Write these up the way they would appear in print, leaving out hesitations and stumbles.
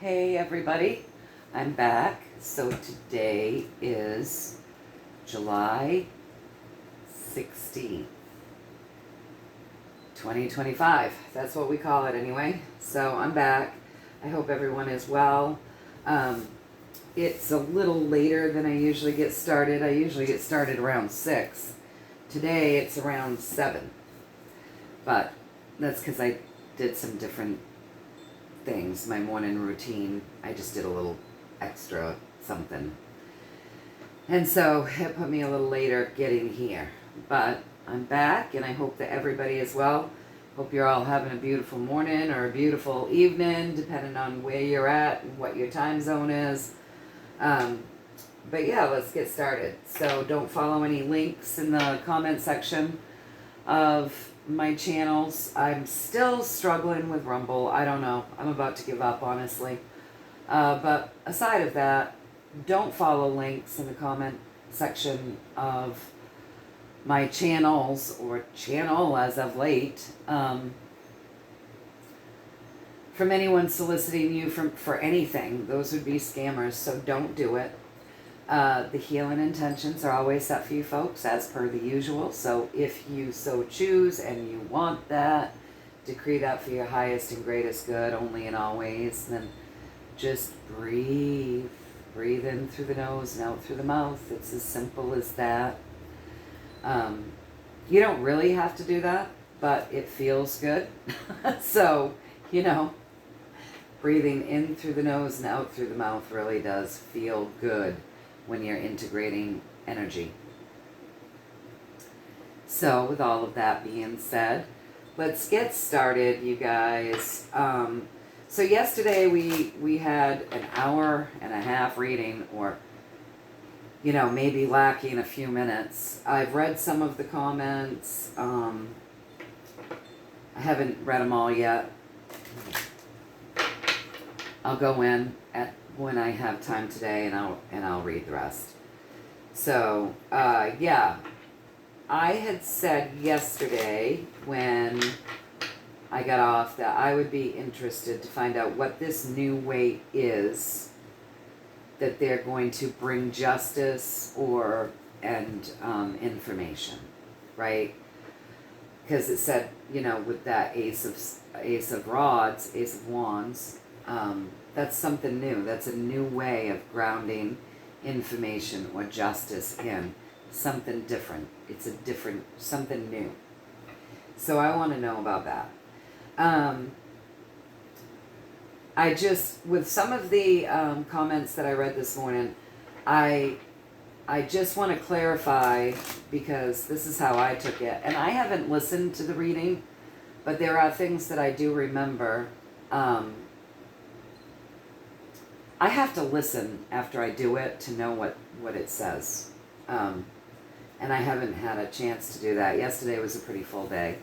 Hey everybody, I'm back. So today is July 16th, 2025. That's what we call it anyway. So I'm back. I hope everyone is well. It's a little later than I usually get started. I usually get started around 6. Today it's around 7. But that's because I did some different things. My morning routine, I just did a little extra something. And so it put me a little later getting here. But I'm back and I hope that everybody is well. Hope you're all having a beautiful morning or a beautiful evening, depending on where you're at and what your time zone is. But yeah, let's get started. So don't follow any links in the comment section of my channels. I'm still struggling with Rumble. I don't know. I'm about to give up, honestly. But aside of that, don't follow links in the comment section of my channels or channel as of late from anyone soliciting you for anything. Those would be scammers, so don't do it. The healing intentions are always set for you folks as per the usual. So if you so choose and you want that, decree that for your highest and greatest good only and always, then just breathe. Breathe in through the nose and out through the mouth. It's as simple as that. You don't really have to do that, but it feels good. So, breathing in through the nose and out through the mouth really does feel good when you're integrating energy. So with all of that being said, let's get started, you guys. So yesterday we had an hour and a half reading, or maybe lacking a few minutes. I've read some of the comments. I haven't read them all yet. I'll go in when I have time today, and I'll read the rest. So, yeah, I had said yesterday when I got off that I would be interested to find out what this new way is that they're going to bring justice and information, right? Because it said, with that Ace of Rods, Ace of Wands. That's something new. That's a new way of grounding information or justice in something different. It's something new. So I want to know about that. With some of the comments that I read this morning, I just want to clarify, because this is how I took it. And I haven't listened to the reading, but there are things that I do remember. I have to listen after I do it to know what it says. And I haven't had a chance to do that. Yesterday was a pretty full day.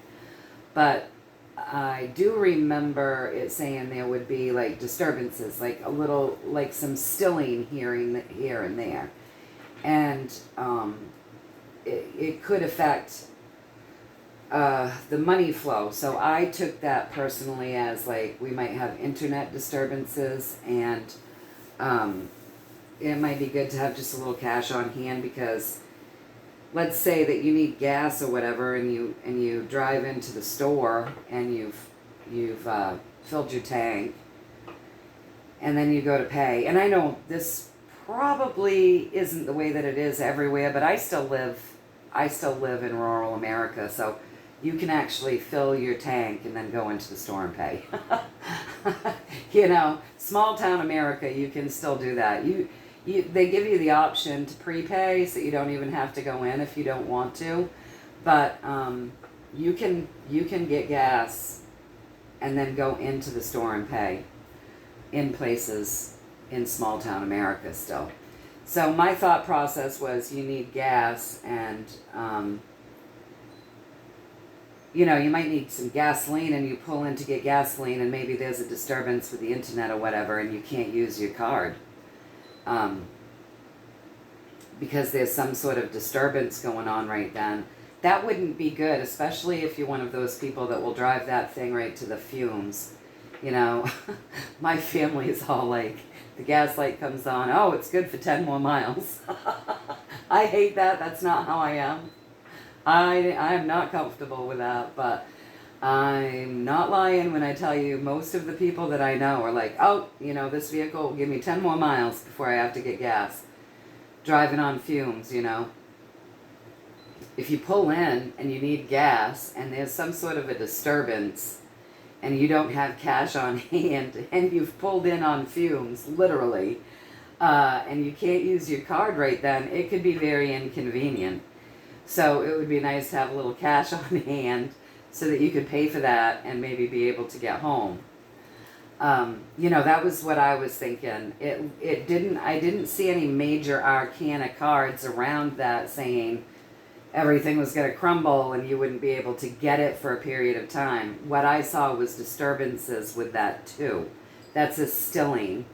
But I do remember it saying there would be like disturbances, like a little, like some stilling here and there. And it could affect the money flow. So I took that personally as like we might have internet disturbances, and it might be good to have just a little cash on hand, because let's say that you need gas or whatever, and you drive into the store and you've filled your tank, and then you go to pay. And I know this probably isn't the way that it is everywhere, but I still live in rural America, so you can actually fill your tank and then go into the store and pay. Small town America, you can still do that. They give you the option to prepay, so you don't even have to go in if you don't want to. But you can get gas and then go into the store and pay in places in small town America still. So my thought process was you need gas, and you might need some gasoline, and you pull in to get gasoline, and maybe there's a disturbance with the internet or whatever, and you can't use your card. Because there's some sort of disturbance going on right then. That wouldn't be good, especially if you're one of those people that will drive that thing right to the fumes You know, my family is all like, the gas light comes on, oh, it's good for 10 more miles. I hate that. That's not how I am. I am not comfortable with that, but I'm not lying when I tell you most of the people that I know are like, oh, you know, this vehicle will give me 10 more miles before I have to get gas. Driving on fumes, you know. If you pull in and you need gas and there's some sort of a disturbance and you don't have cash on hand and you've pulled in on fumes, literally, and you can't use your card right then, it could be very inconvenient. So it would be nice to have a little cash on hand so that you could pay for that and maybe be able to get home. You know, that was what I was thinking. I didn't see any major arcana cards around that saying everything was going to crumble and you wouldn't be able to get it for a period of time. What I saw was disturbances with that too. That's a stilling.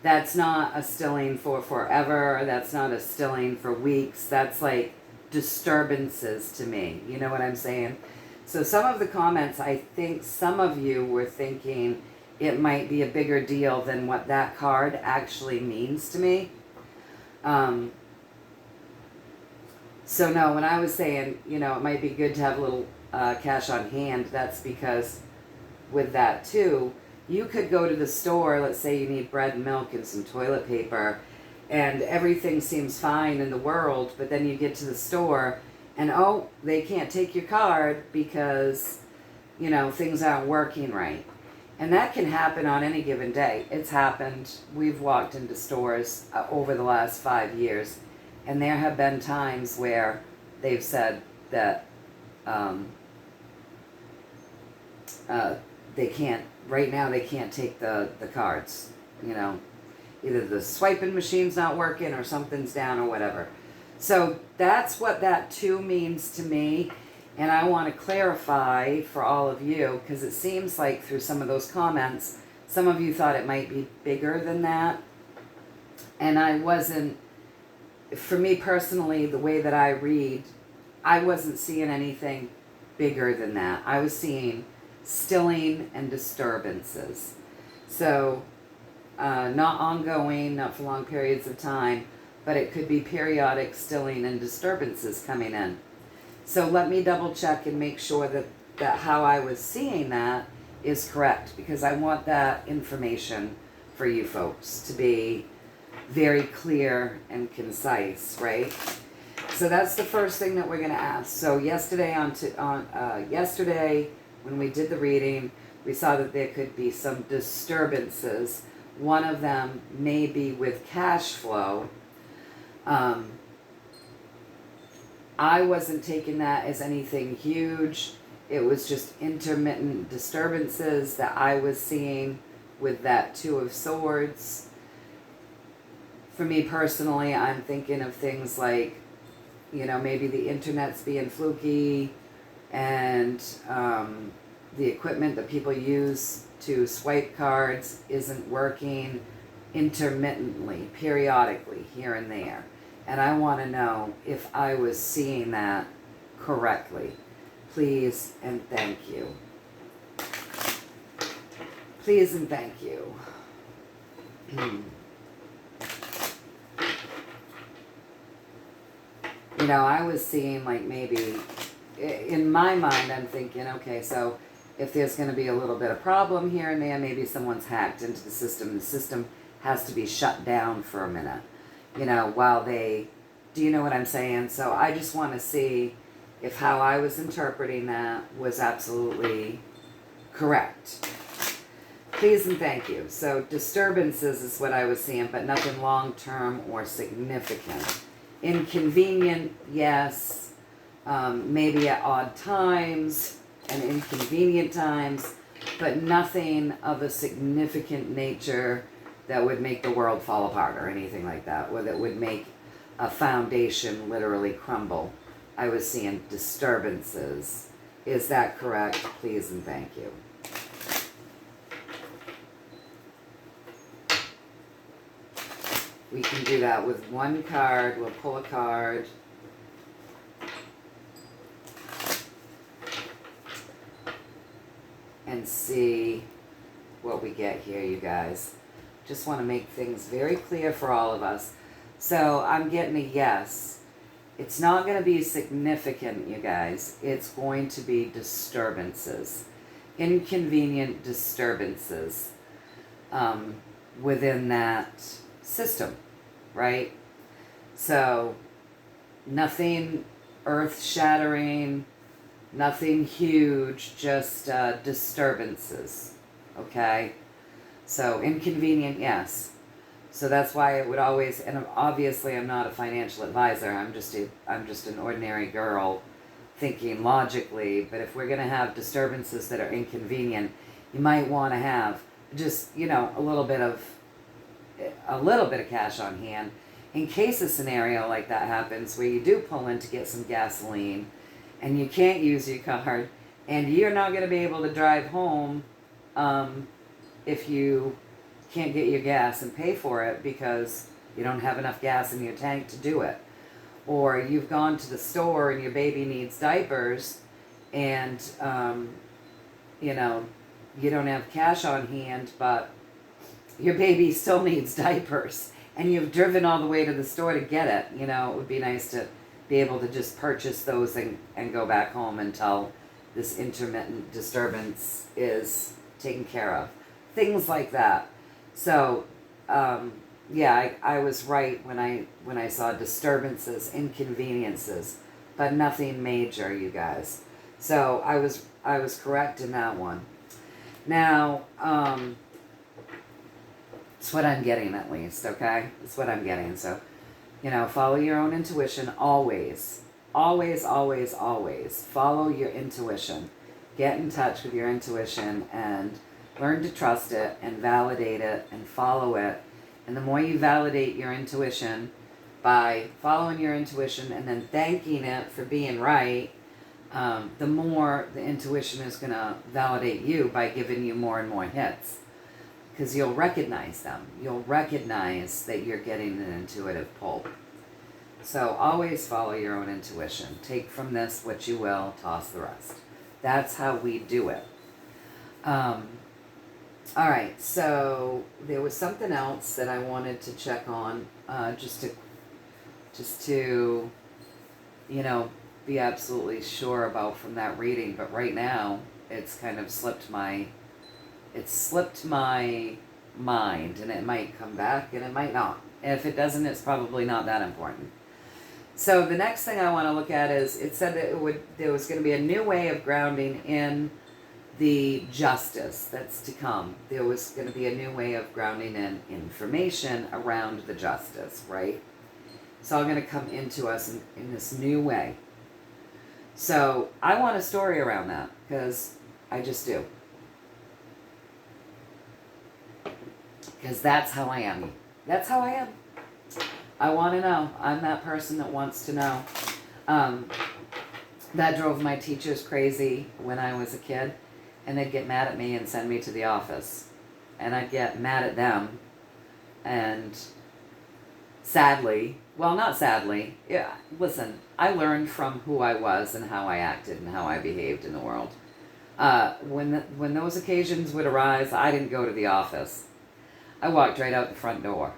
That's not a stilling for forever. That's not a stilling for weeks. That's like disturbances to me. You know what I'm saying? So some of the comments, I think some of you were thinking it might be a bigger deal than what that card actually means to me. So no, when I was saying, you know, it might be good to have a little cash on hand, that's because with that too, you could go to the store, let's say you need bread and milk and some toilet paper, and everything seems fine in the world, but then you get to the store and oh, they can't take your card because, you know, things aren't working right. And that can happen on any given day. It's happened. We've walked into stores over the last 5 years, and there have been times where they've said that they can't, right now they can't take the cards, you know. Either the swiping machine's not working or something's down or whatever. So that's what that too means to me. And I want to clarify for all of you, because it seems like through some of those comments, some of you thought it might be bigger than that. And I wasn't, for me personally, the way that I read, I wasn't seeing anything bigger than that. I was seeing stilling and disturbances. So not ongoing, not for long periods of time, but it could be periodic stilling and disturbances coming in. So let me double check and make sure that how I was seeing that is correct, because I want that information for you folks to be very clear and concise, right? So that's the first thing that we're going to ask. So yesterday yesterday when we did the reading, we saw that there could be some disturbances. One of them may be with cash flow. I wasn't taking that as anything huge. It was just intermittent disturbances that I was seeing with that Two of Swords. For me personally, I'm thinking of things like, you know, maybe the internet's being fluky and the equipment that people use to swipe cards isn't working intermittently, periodically, here and there. And I want to know if I was seeing that correctly. Please and thank you. Please and thank you. You know, I was seeing like maybe, in my mind, I'm thinking, okay, so if there's going to be a little bit of problem here and there, maybe someone's hacked into the system has to be shut down for a minute, you know, while they, do you know what I'm saying? So I just want to see if how I was interpreting that was absolutely correct. Please and thank you. So disturbances is what I was seeing, but nothing long-term or significant. Inconvenient, yes. Maybe at odd times and inconvenient times, but nothing of a significant nature that would make the world fall apart or anything like that, or that would make a foundation literally crumble. I was seeing disturbances. Is that correct? Please and thank you. We can do that with one card. We'll pull a card. And see what we get here, you guys. Just want to make things very clear for all of us. So I'm getting a yes. It's not going to be significant, you guys. It's going to be disturbances, inconvenient disturbances within that system, right? So nothing earth-shattering, nothing huge, just disturbances, okay? So inconvenient, yes. So that's why it would always, and obviously I'm not a financial advisor, I'm just an ordinary girl thinking logically, but if we're going to have disturbances that are inconvenient, you might want to have just, you know, a little bit of cash on hand in case a scenario like that happens where you do pull in to get some gasoline and you can't use your card and you're not going to be able to drive home if you can't get your gas and pay for it because you don't have enough gas in your tank to do it. Or you've gone to the store and your baby needs diapers and, you know, you don't have cash on hand, but your baby still needs diapers and you've driven all the way to the store to get it. You know, it would be nice to be able to just purchase those and go back home until this intermittent disturbance is taken care of. Things like that. So, yeah, I was right when I saw disturbances, inconveniences, but nothing major, you guys. So I was correct in that one. Now, it's what I'm getting at least, okay? It's what I'm getting. So, you know, follow your own intuition always. Always, always, always. Follow your intuition. Get in touch with your intuition and learn to trust it and validate it and follow it. And the more you validate your intuition by following your intuition and then thanking it for being right, the more the intuition is going to validate you by giving you more and more hits. Because you'll recognize them. You'll recognize that you're getting an intuitive pull. So always follow your own intuition. Take from this what you will, toss the rest. That's how we do it. All right, so there was something else that I wanted to check on, just to, you know, be absolutely sure about from that reading. But right now, it's kind of slipped my mind, and it might come back, and it might not. And if it doesn't, it's probably not that important. So the next thing I want to look at is, it said that there was going to be a new way of grounding in the justice that's to come. There was going to be a new way of grounding in information around the justice, right? It's all going to come into us in this new way. So I want a story around that, because I just do. Because that's how I am. That's how I am. I want to know. I'm that person that wants to know. That drove my teachers crazy when I was a kid. And they'd get mad at me and send me to the office. And I'd get mad at them. And sadly, well, not sadly. Yeah, listen, I learned from who I was and how I acted and how I behaved in the world. When those occasions would arise, I didn't go to the office. I walked right out the front door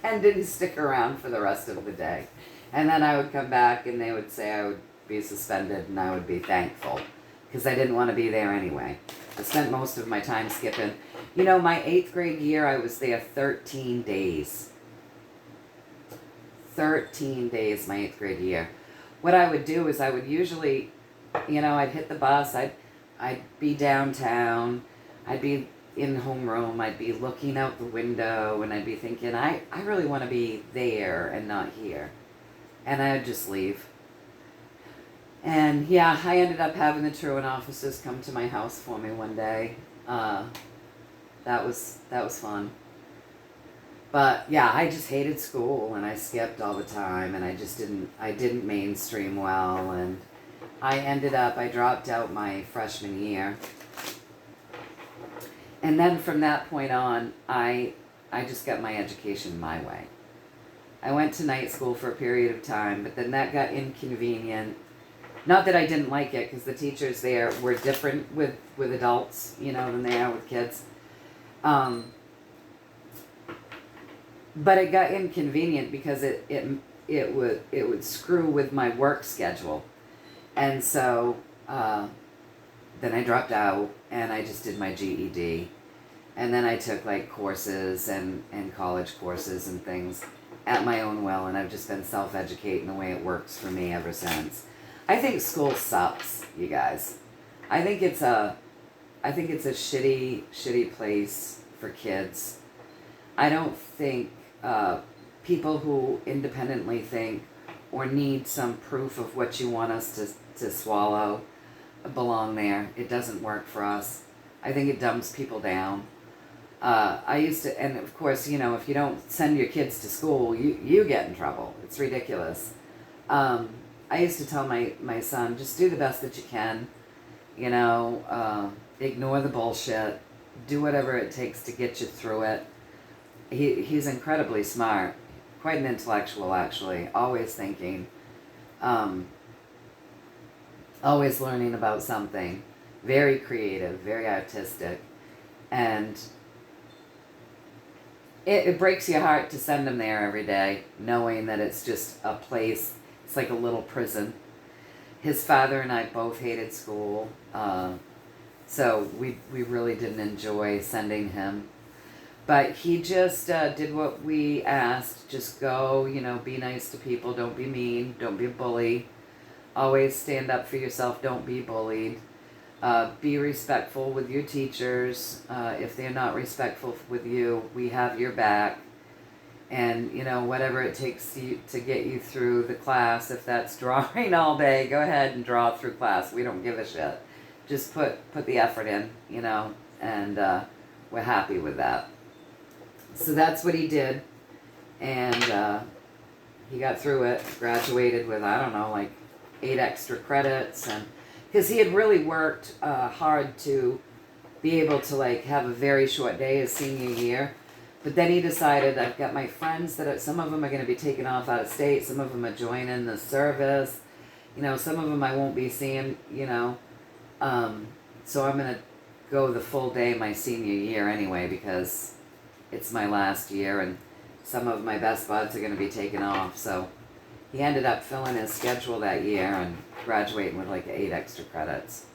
and didn't stick around for the rest of the day. And then I would come back and they would say I would be suspended and I would be thankful because I didn't want to be there anyway. I spent most of my time skipping. You know, my 8th grade year, I was there 13 days. 13 days my 8th grade year. What I would do is I would usually, you know, I'd hit the bus, I'd be downtown, I'd be in homeroom, I'd be looking out the window and I'd be thinking, I really want to be there and not here. And I'd just leave. And yeah, I ended up having the truant officers come to my house for me one day. That was fun. But yeah, I just hated school and I skipped all the time and I didn't mainstream well, and I dropped out my freshman year. And then from that point on, I just got my education my way. I went to night school for a period of time, but then that got inconvenient. Not that I didn't like it, because the teachers there were different with adults, you know, than they are with kids. But it got inconvenient because it would screw with my work schedule. And so then I dropped out and I just did my GED. And then I took like courses and college courses and things at my own will, and I've just been self-educating the way it works for me ever since. I think school sucks, you guys. I think it's a shitty place for kids. I don't think people who independently think or need some proof of what you want us to swallow belong there. It doesn't work for us. I think it dumbs people down. I used to, and of course, you know, if you don't send your kids to school, you get in trouble. It's ridiculous. I used to tell my son, just do the best that you can, you know, ignore the bullshit, do whatever it takes to get you through it. He's incredibly smart, quite an intellectual actually, always thinking, always learning about something, very creative, very artistic, and it breaks your heart to send him there every day, knowing that it's just a place, it's like a little prison. His father and I both hated school, so we really didn't enjoy sending him. But he just did what we asked. Just go, you know, be nice to people. Don't be mean. Don't be a bully. Always stand up for yourself. Don't be bullied. Be respectful with your teachers. If they're not respectful with you, we have your back. And, you know, whatever it takes to get you through the class, if that's drawing all day, go ahead and draw through class. We don't give a shit. Just put the effort in, you know, and we're happy with that. So that's what he did, and he got through it, graduated with, I don't know, like 8 extra credits, and because he had really worked hard to be able to like have a very short day his senior year. But then he decided, I've got my friends that some of them are going to be taken off out of state, some of them are joining the service, you know, some of them I won't be seeing, you know, so I'm going to go the full day my senior year anyway, because it's my last year and some of my best buds are going to be taken off. So he ended up filling his schedule that year and graduating with like 8 extra credits.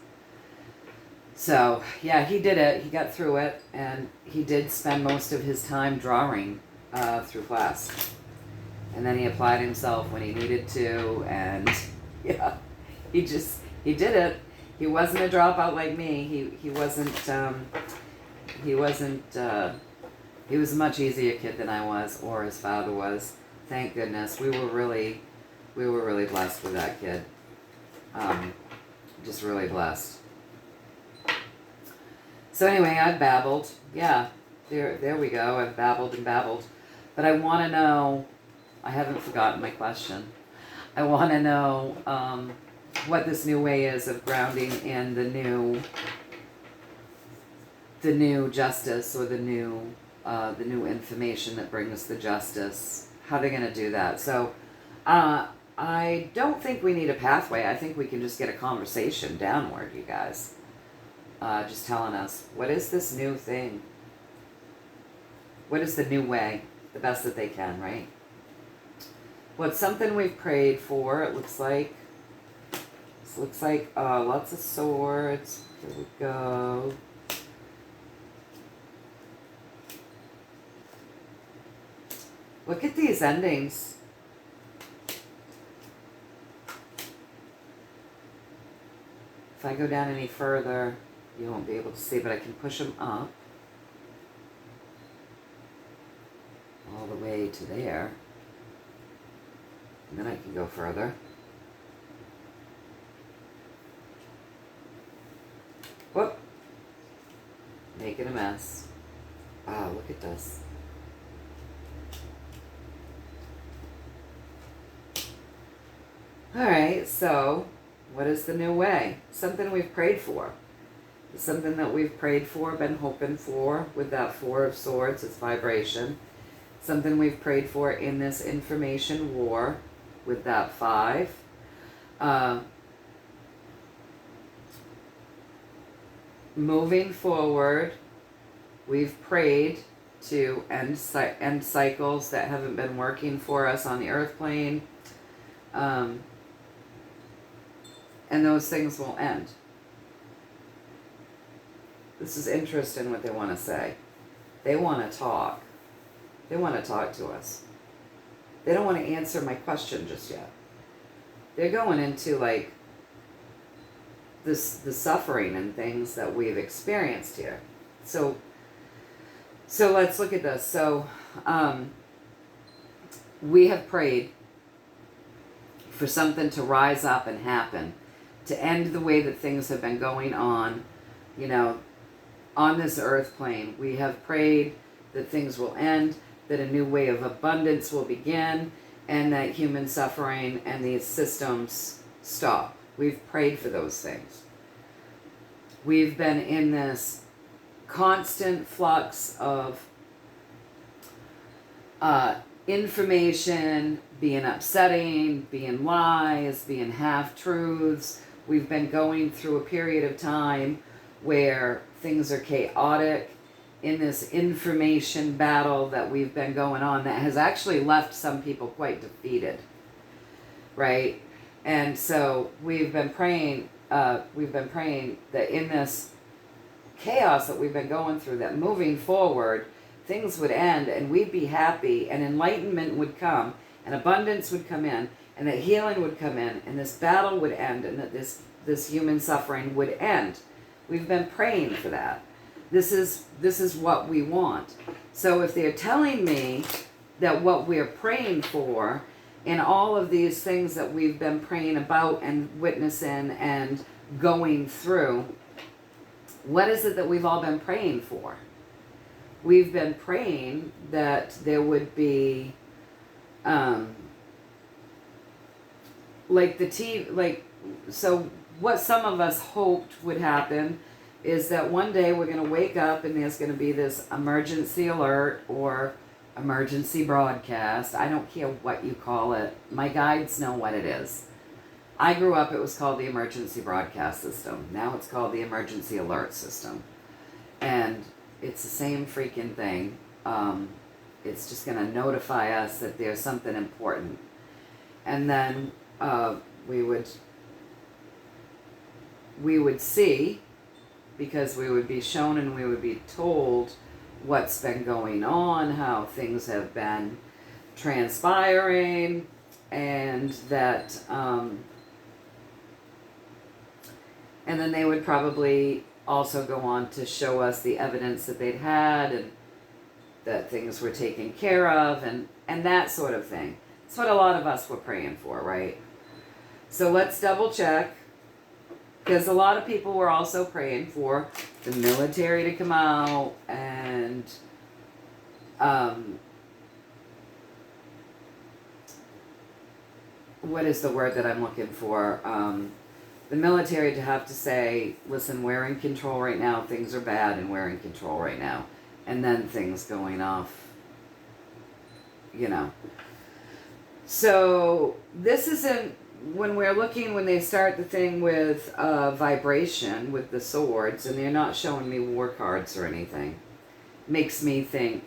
So yeah, he did it. He got through it, and he did spend most of his time drawing through class. And then he applied himself when he needed to, and yeah, he did it. He wasn't a dropout like me. He was a much easier kid than I was, or his father was. Thank goodness. We were really blessed with that kid. Just really blessed. So anyway, I've babbled. Yeah, there we go. I've babbled and babbled. But I want to know, I haven't forgotten my question. I want to know what this new way is of grounding in the new justice, or the new information that brings the justice. How they're going to do that. So I don't think we need a pathway. I think we can just get a conversation downward, you guys. Just telling us, what is this new thing? What is the new way? The best that they can, right? Well, it's something we've prayed for, it looks like. This looks like lots of swords. Here we go. Look at these endings. If I go down any further, you won't be able to see, but I can push them up all the way to there. And then I can go further. Whoop. Making a mess. Wow, look at this. Alright, so what is the new way? Something we've prayed for. It's something that we've prayed for, been hoping for with that 4 of Swords, it's vibration. Something we've prayed for in this information war with that 5. moving forward, we've prayed to end cycles that haven't been working for us on the earth plane. And those things will end. This is interesting what they want to say. They want to talk. They want to talk to us. They don't want to answer my question just yet. They're going into like the suffering and things that we've experienced here. So let's look at this. So we have prayed for something to rise up and happen, to end the way that things have been going on, you know, on this earth plane. We have prayed that things will end, that a new way of abundance will begin, and that human suffering and these systems stop. We've prayed for those things. We've been in this constant flux of information being upsetting, being lies, being half-truths. We've been going through a period of time where things are chaotic in this information battle that we've been going on that has actually left some people quite defeated, right? And so we've been praying that in this chaos that we've been going through, that moving forward, things would end and we'd be happy and enlightenment would come and abundance would come in and that healing would come in and this battle would end and that this human suffering would end. We've been praying for that. This is what we want. So if they're telling me that what we're praying for and all of these things that we've been praying about and witnessing and going through, what is it that we've all been praying for? We've been praying that there would be, so what some of us hoped would happen is that one day we're going to wake up and there's going to be this emergency alert or emergency broadcast. I don't care what you call it. My guides know what it is. I grew up, it was called the emergency broadcast system. Now it's called the emergency alert system. And it's the same freaking thing. It's just going to notify us that there's something important. And then we would see, because we would be shown and we would be told what's been going on, how things have been transpiring, and that, and then they would probably also go on to show us the evidence that they'd had and that things were taken care of and that sort of thing. That's what a lot of us were praying for, right? So let's double check, because a lot of people were also praying for the military to come out and what is the word that I'm looking for? The military to have to say, listen, we're in control right now, things are bad and we're in control right now. And then things going off, you know. So this isn't, when they start the thing with vibration, with the swords, and they're not showing me war cards or anything, makes me think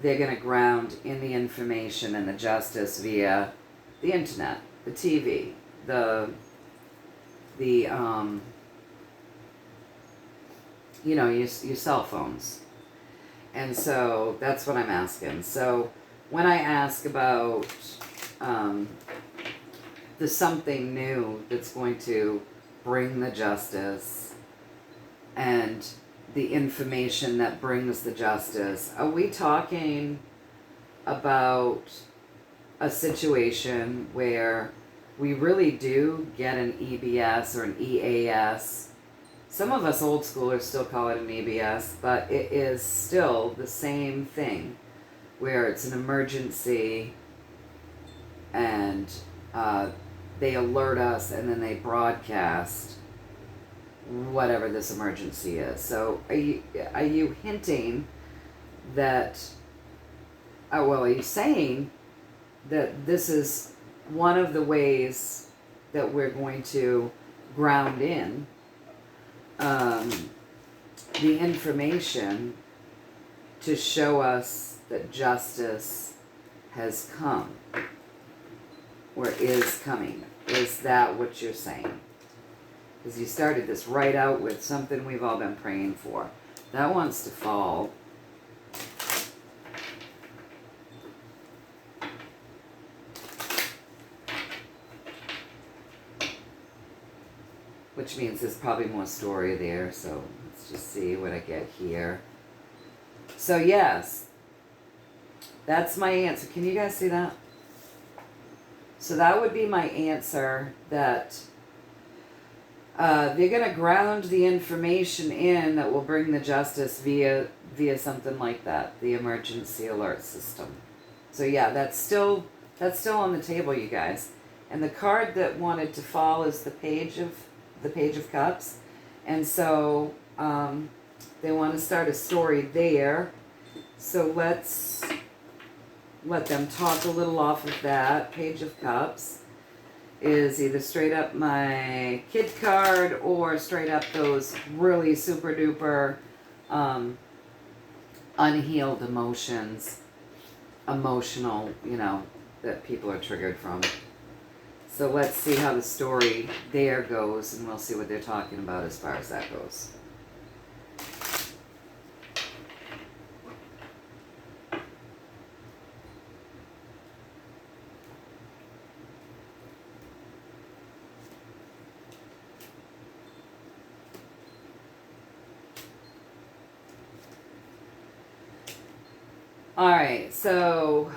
they're going to ground in the information and the justice via the internet, the TV, you know, your cell phones. And so that's what I'm asking. So when I ask about the something new that's going to bring the justice and the information that brings the justice, are we talking about a situation where we really do get an EBS or an EAS? Some of us old schoolers still call it an EBS, but it is still the same thing, where it's an emergency and they alert us and then they broadcast whatever this emergency is. So are you hinting that, are you saying that this is one of the ways that we're going to ground in the information to show us that justice has come or is coming. Is that what you're saying? Because you started this right out with something we've all been praying for. That wants to fall. Which means there's probably more story there, so let's just see what I get here. So yes, that's my answer. Can you guys see that? So that would be my answer, that they're going to ground the information in that will bring the justice via something like that, the emergency alert system. So yeah, that's still on the table, you guys. And the card that wanted to fall is the Page of Cups. And so they want to start a story there. So let's let them talk a little off of that. Page of Cups is either straight up my kid card or straight up those really super duper unhealed emotions, emotional, that people are triggered from. So let's see how the story there goes, and we'll see what they're talking about as far as that goes. All right, so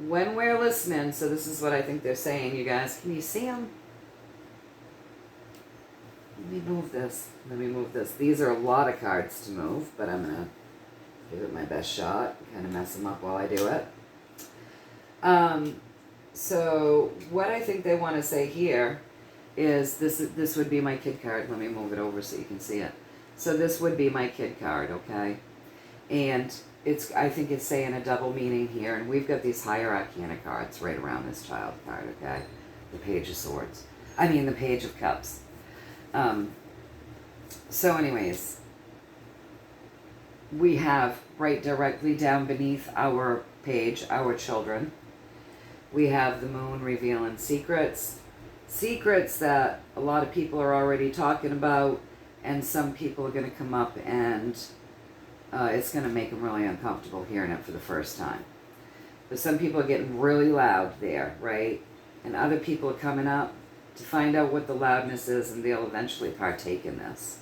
when we're listening, so this is what I think they're saying, you guys. Can you see them? Let me move this. These are a lot of cards to move, but I'm going to give it my best shot. Kind of mess them up while I do it. So what I think they want to say here is this would be my kid card. Let me move it over so you can see it. So this would be my kid card, okay? And I think it's saying a double meaning here, and we've got these higher arcana cards right around this child card, okay? The Page of Swords. The Page of Cups. So anyways, we have right directly down beneath our page, our children. We have the moon revealing secrets. Secrets that a lot of people are already talking about, and some people are going to come up and it's going to make them really uncomfortable hearing it for the first time. But some people are getting really loud there, right? And other people are coming up to find out what the loudness is, and they'll eventually partake in this.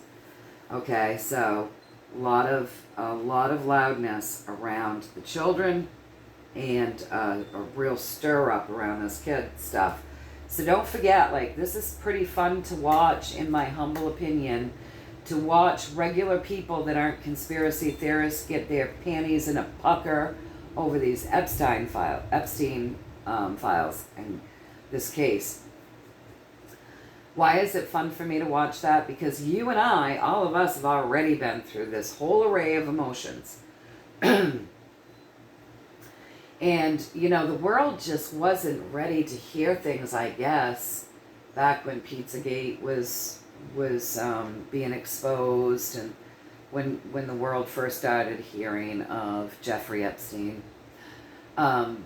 Okay, so a lot of loudness around the children, and a real stir up around this kid stuff. So don't forget, this is pretty fun to watch, in my humble opinion, to watch regular people that aren't conspiracy theorists get their panties in a pucker over these Epstein files in this case. Why is it fun for me to watch that? Because you and I, all of us, have already been through this whole array of emotions. And, the world just wasn't ready to hear things, I guess, back when Pizzagate was being exposed, and when the world first started hearing of Jeffrey Epstein. But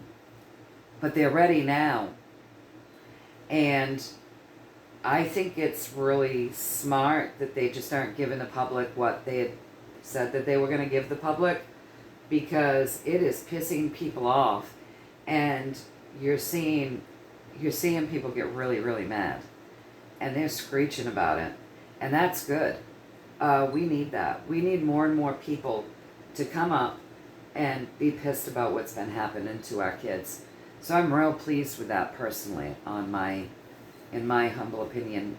they're ready now. And I think it's really smart that they just aren't giving the public what they had said that they were going to give the public, because it is pissing people off, and you're seeing people get really, really mad, and they're screeching about it, and that's good. We need that. We need more and more people to come up and be pissed about what's been happening to our kids. So I'm real pleased with that personally, in my humble opinion.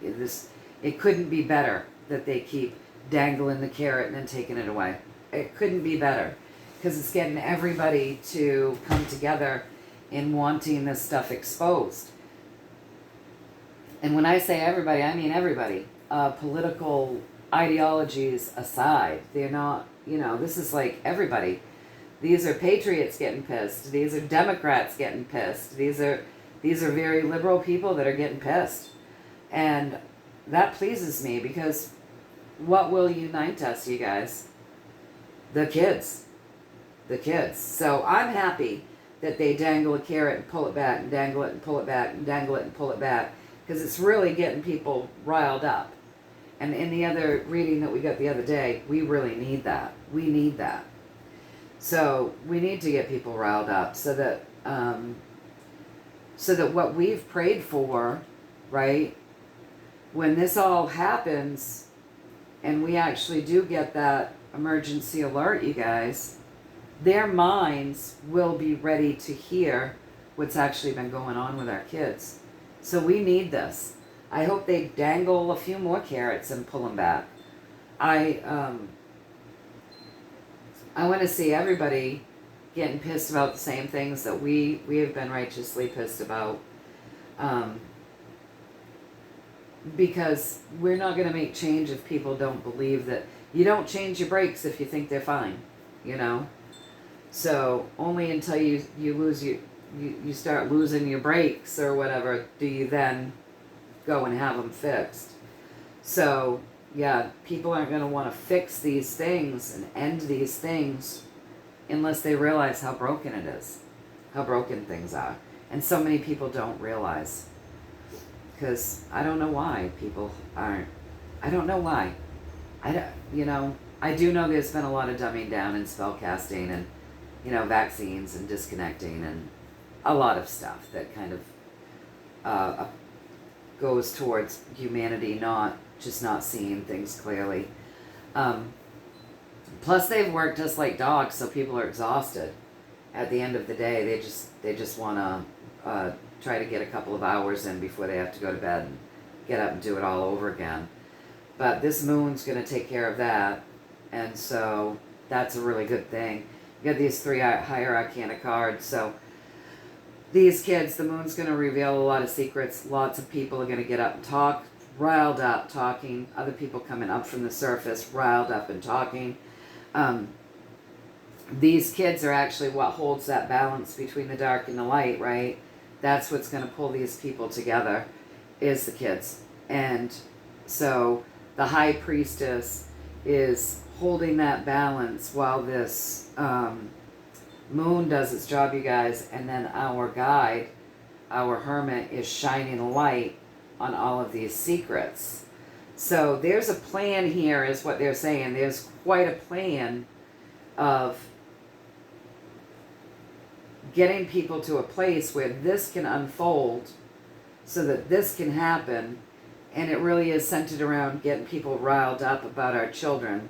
It couldn't be better that they keep dangling the carrot and then taking it away. It couldn't be better, because it's getting everybody to come together in wanting this stuff exposed. And when I say everybody, I mean everybody. Political ideologies aside, they're not, this is everybody. These are patriots getting pissed. These are Democrats getting pissed. These are very liberal people that are getting pissed. And that pleases me, because what will unite us, you guys? The kids. The kids. So I'm happy that they dangle a carrot and pull it back and dangle it and pull it back and dangle it and pull it back, because it's really getting people riled up. And in the other reading that we got the other day, we really need that. We need that. So we need to get people riled up so that what we've prayed for, right, when this all happens and we actually do get that emergency alert, you guys, their minds will be ready to hear what's actually been going on with our kids. So we need this. I hope they dangle a few more carrots and pull them back. I want to see everybody getting pissed about the same things that we have been righteously pissed about. Because we're not going to make change if people don't believe that. You don't change your brakes if you think they're fine, you know. So only until you lose you start losing your brakes or whatever do you then go and have them fixed. So yeah, people aren't going to want to fix these things and end these things unless they realize how broken it is, how broken things are. And so many people don't realize. Because I don't know why people aren't. I don't know why. I do know there's been a lot of dumbing down and spell casting and, vaccines and disconnecting and a lot of stuff that kind of goes towards humanity not seeing things clearly. Plus they've worked just like dogs, so people are exhausted. At the end of the day, they just want to try to get a couple of hours in before they have to go to bed and get up and do it all over again. But this moon's going to take care of that, and so that's a really good thing. You got these 3 higher arcana cards, so these kids, the moon's going to reveal a lot of secrets. Lots of people are going to get up and talk, riled up, talking. Other people coming up from the surface, riled up and talking. These kids are actually what holds that balance between the dark and the light, right? That's what's going to pull these people together, is the kids. And so the high priestess is holding that balance while this moon does its job, you guys. And then our guide, our hermit, is shining a light on all of these secrets. So there's a plan here, is what they're saying. There's quite a plan of getting people to a place where this can unfold so that this can happen. And it really is centered around getting people riled up about our children.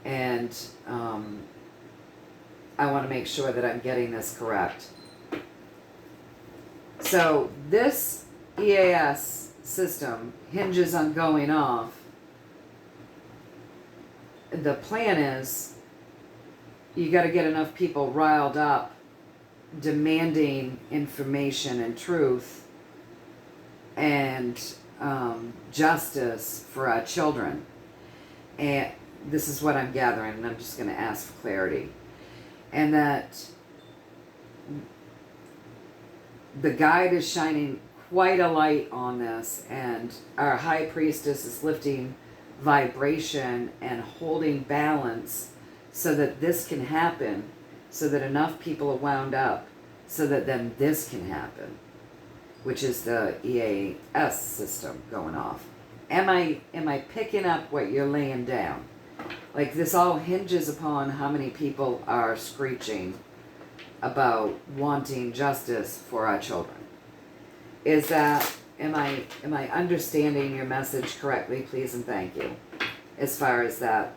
And I want to make sure that I'm getting this correct. So this EAS system hinges on going off. The plan is you got to get enough people riled up demanding information and truth and justice for our children. And this is what I'm gathering, and I'm just going to ask for clarity. And that the guide is shining quite a light on this, and our high priestess is lifting vibration and holding balance so that this can happen, so that enough people are wound up, so that then this can happen, which is the EAS system going off. Am I picking up what you're laying down? Like, this all hinges upon how many people are screeching about wanting justice for our children. Is that, am I understanding your message correctly, please and thank you? As far as that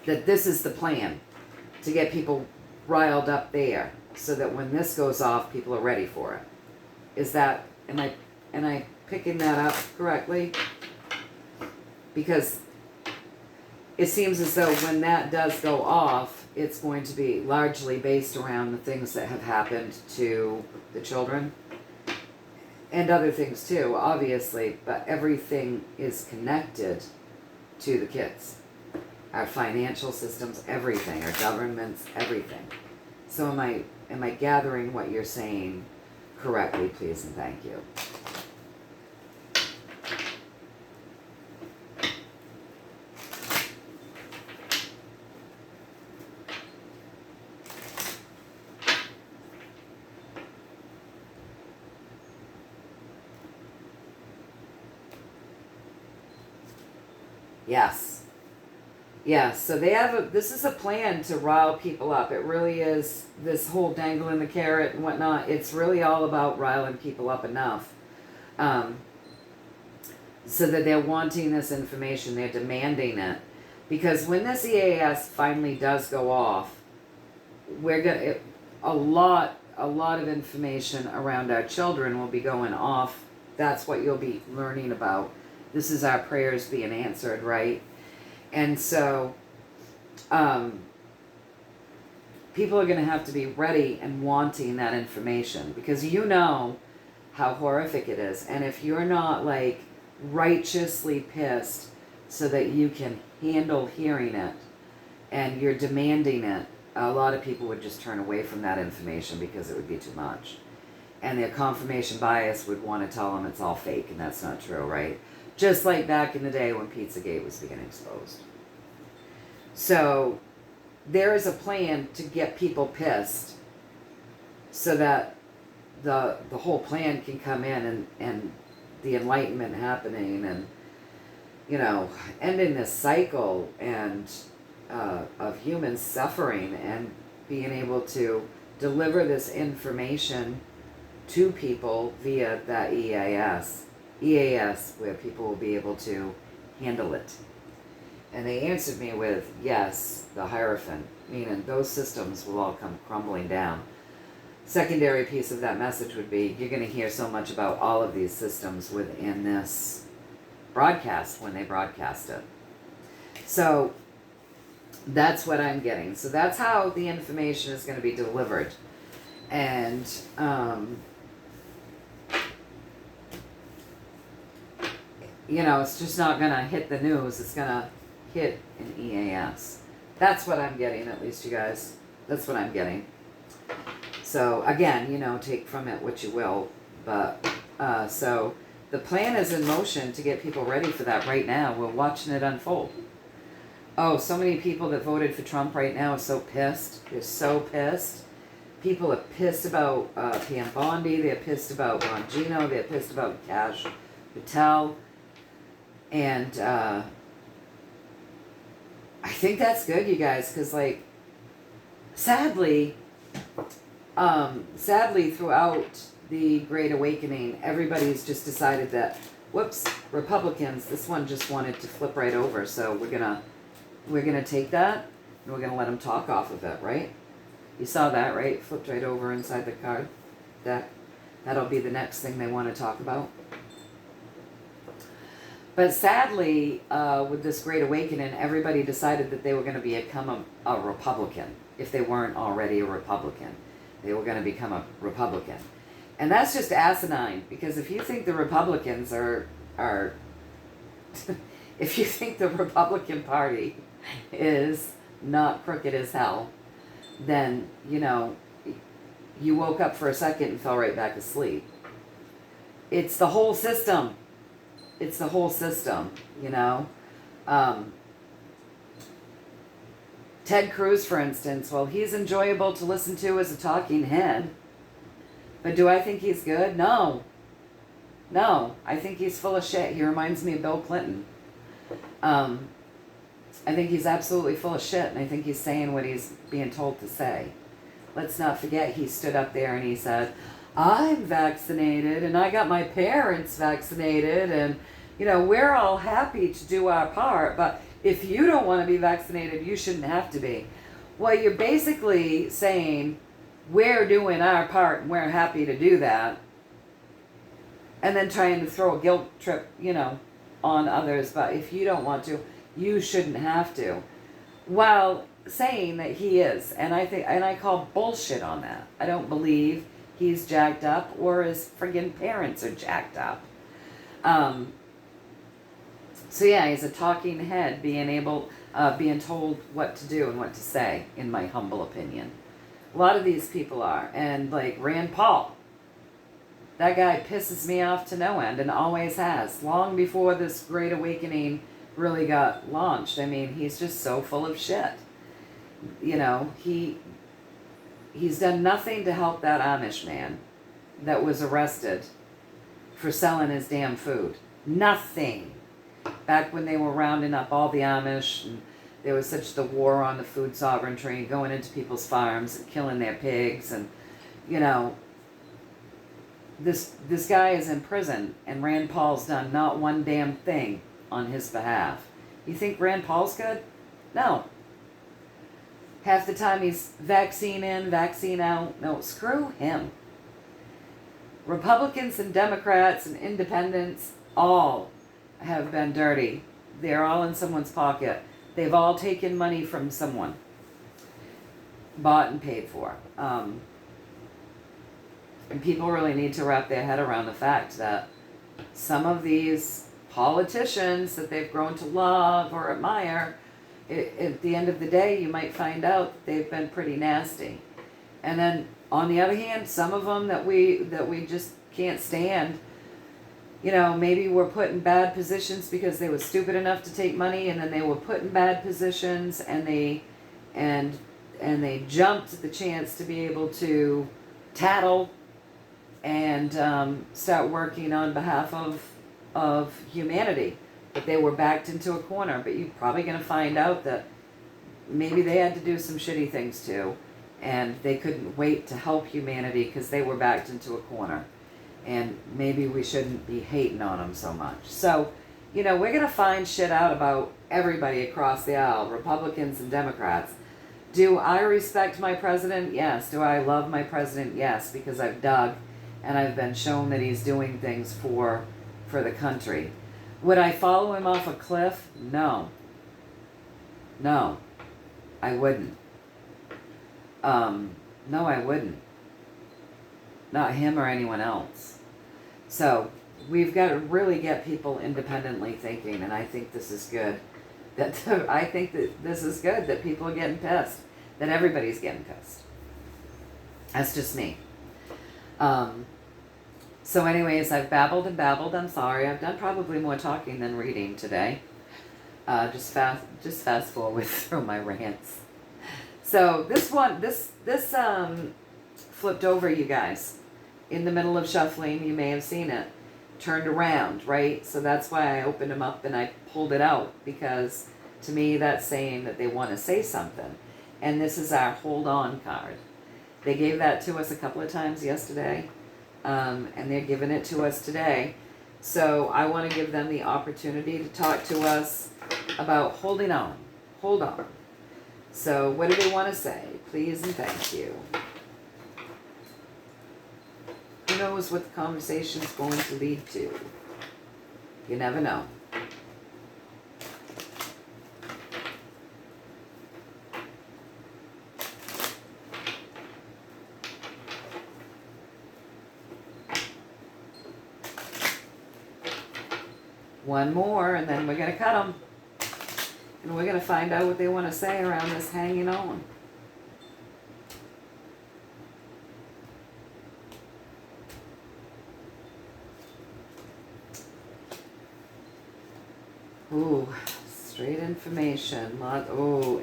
this is the plan, to get people riled up there, so that when this goes off, people are ready for it. Is that, am I picking that up correctly? Because it seems as though when that does go off, it's going to be largely based around the things that have happened to the children. And other things too, obviously, but everything is connected to the kids. Our financial systems, everything, our governments, everything. So am I gathering what you're saying correctly, please and thank you? Yes. Yes. So they have this is a plan to rile people up. It really is, this whole dangling the carrot and whatnot. It's really all about riling people up enough. So that they're wanting this information, they're demanding it. Because when this EAS finally does go off, we're gonna, a lot of information around our children will be going off. That's what you'll be learning about. This is our prayers being answered, right? And so, people are going to have to be ready and wanting that information, because you know how horrific it is. And if you're not like righteously pissed so that you can handle hearing it and you're demanding it, a lot of people would just turn away from that information because it would be too much. And their confirmation bias would want to tell them it's all fake, and that's not true, right? Just like back in the day when Pizzagate was being exposed. So there is a plan to get people pissed so that the whole plan can come in, and the enlightenment happening, and, you know, ending this cycle and of human suffering, and being able to deliver this information to people via that EAS, where people will be able to handle it. And they answered me with, yes, the Hierophant, meaning those systems will all come crumbling down. Secondary piece of that message would be, you're going to hear so much about all of these systems within this broadcast when they broadcast it. So that's what I'm getting. So that's how the information is going to be delivered. And you know, it's just not going to hit the news. It's going to hit an EAS. That's what I'm getting, at least, you guys. That's what I'm getting. So, again, you know, take from it what you will. But, so, the plan is in motion to get people ready for that right now. We're watching it unfold. Oh, so many people that voted for Trump right now are so pissed. They're so pissed. People are pissed about Pam Bondi. They're pissed about Bongino. They're pissed about Cash Patel. And I think that's good, you guys, because, like, sadly, throughout the Great Awakening, everybody's just decided that, whoops, Republicans, this one just wanted to flip right over. So we're gonna take that, and we're gonna let them talk off of it, right? You saw that, right? Flipped right over inside the card deck. That'll be the next thing they want to talk about. But sadly, with this Great Awakening, everybody decided that they were going to become a Republican. If they weren't already a Republican, they were going to become a Republican. And that's just asinine, because if you think the Republicans are if you think the Republican Party is not crooked as hell, then, you know, you woke up for a second and fell right back asleep. It's the whole system. It's the whole system, you know. Ted Cruz, for instance, well, he's enjoyable to listen to as a talking head. But do I think he's good? No. No, I think he's full of shit. He reminds me of Bill Clinton. I think he's absolutely full of shit, and I think he's saying what he's being told to say. Let's not forget, he stood up there and he said, I'm vaccinated, and I got my parents vaccinated, and, you know, we're all happy to do our part, but if you don't want to be vaccinated, you shouldn't have to be. Well, you're basically saying, we're doing our part, and we're happy to do that, and then trying to throw a guilt trip, you know, on others, but if you don't want to, you shouldn't have to. While saying that he is, and I call bullshit on that. I don't believe he's jacked up, or his friggin' parents are jacked up. So yeah, he's a talking head, being told what to do and what to say, in my humble opinion. A lot of these people are. And like Rand Paul, that guy pisses me off to no end, and always has, long before this Great Awakening really got launched. I mean, he's just so full of shit. You know, he's done nothing to help that Amish man that was arrested for selling his damn food. Nothing. back when they were rounding up all the Amish, and there was such the war on the food sovereignty, going into people's farms and killing their pigs, and you know, this guy is in prison, and Rand Paul's done not one damn thing on his behalf. You think Rand Paul's good? No. Half the time he's vaccine in, vaccine out. No, screw him. Republicans and Democrats and independents all have been dirty. They're all in someone's pocket. They've all taken money from someone, bought and paid for. And people really need to wrap their head around the fact that some of these politicians that they've grown to love or admire, at the end of the day, you might find out that they've been pretty nasty. And then on the other hand, some of them that we just can't stand, you know, maybe were put in bad positions because they were stupid enough to take money, and then they were put in bad positions, and they jumped at the chance to be able to tattle and start working on behalf of humanity. But they were backed into a corner. But you're probably going to find out that maybe they had to do some shitty things too, and they couldn't wait to help humanity because they were backed into a corner. And maybe we shouldn't be hating on them so much. So, you know, we're going to find shit out about everybody across the aisle, Republicans and Democrats. Do I respect my president? Yes. Do I love my president? Yes, because I've dug and I've been shown that he's doing things for the country. Would I follow him off a cliff? No. No, I wouldn't. No, I wouldn't. Not him or anyone else. So we've got to really get people independently thinking, and I think this is good. I think that this is good, that people are getting pissed, that everybody's getting pissed. That's just me. So anyways, I've babbled and babbled. I'm sorry. I've done probably more talking than reading today. Just fast forward through my rants. So this flipped over, you guys. In the middle of shuffling, you may have seen it. Turned around, right? So that's why I opened them up and I pulled it out, because to me that's saying that they want to say something. And this is our hold on card. They gave that to us a couple of times yesterday. And they're giving it to us today. So I want to give them the opportunity to talk to us about holding on. Hold on. So what do they want to say? Please and thank you. Who knows what the conversation's going to lead to? You never know. One more, and then we're going to cut them. And we're going to find out what they want to say around this hanging on. Ooh, straight information.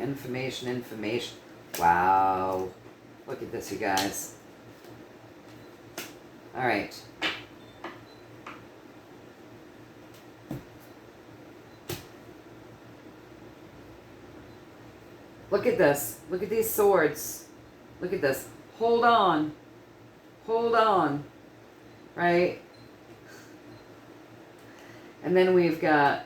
Information. Wow. Look at this, you guys. All right. Look at this. Look at these swords. Look at this. Hold on. Hold on. Right? And then we've got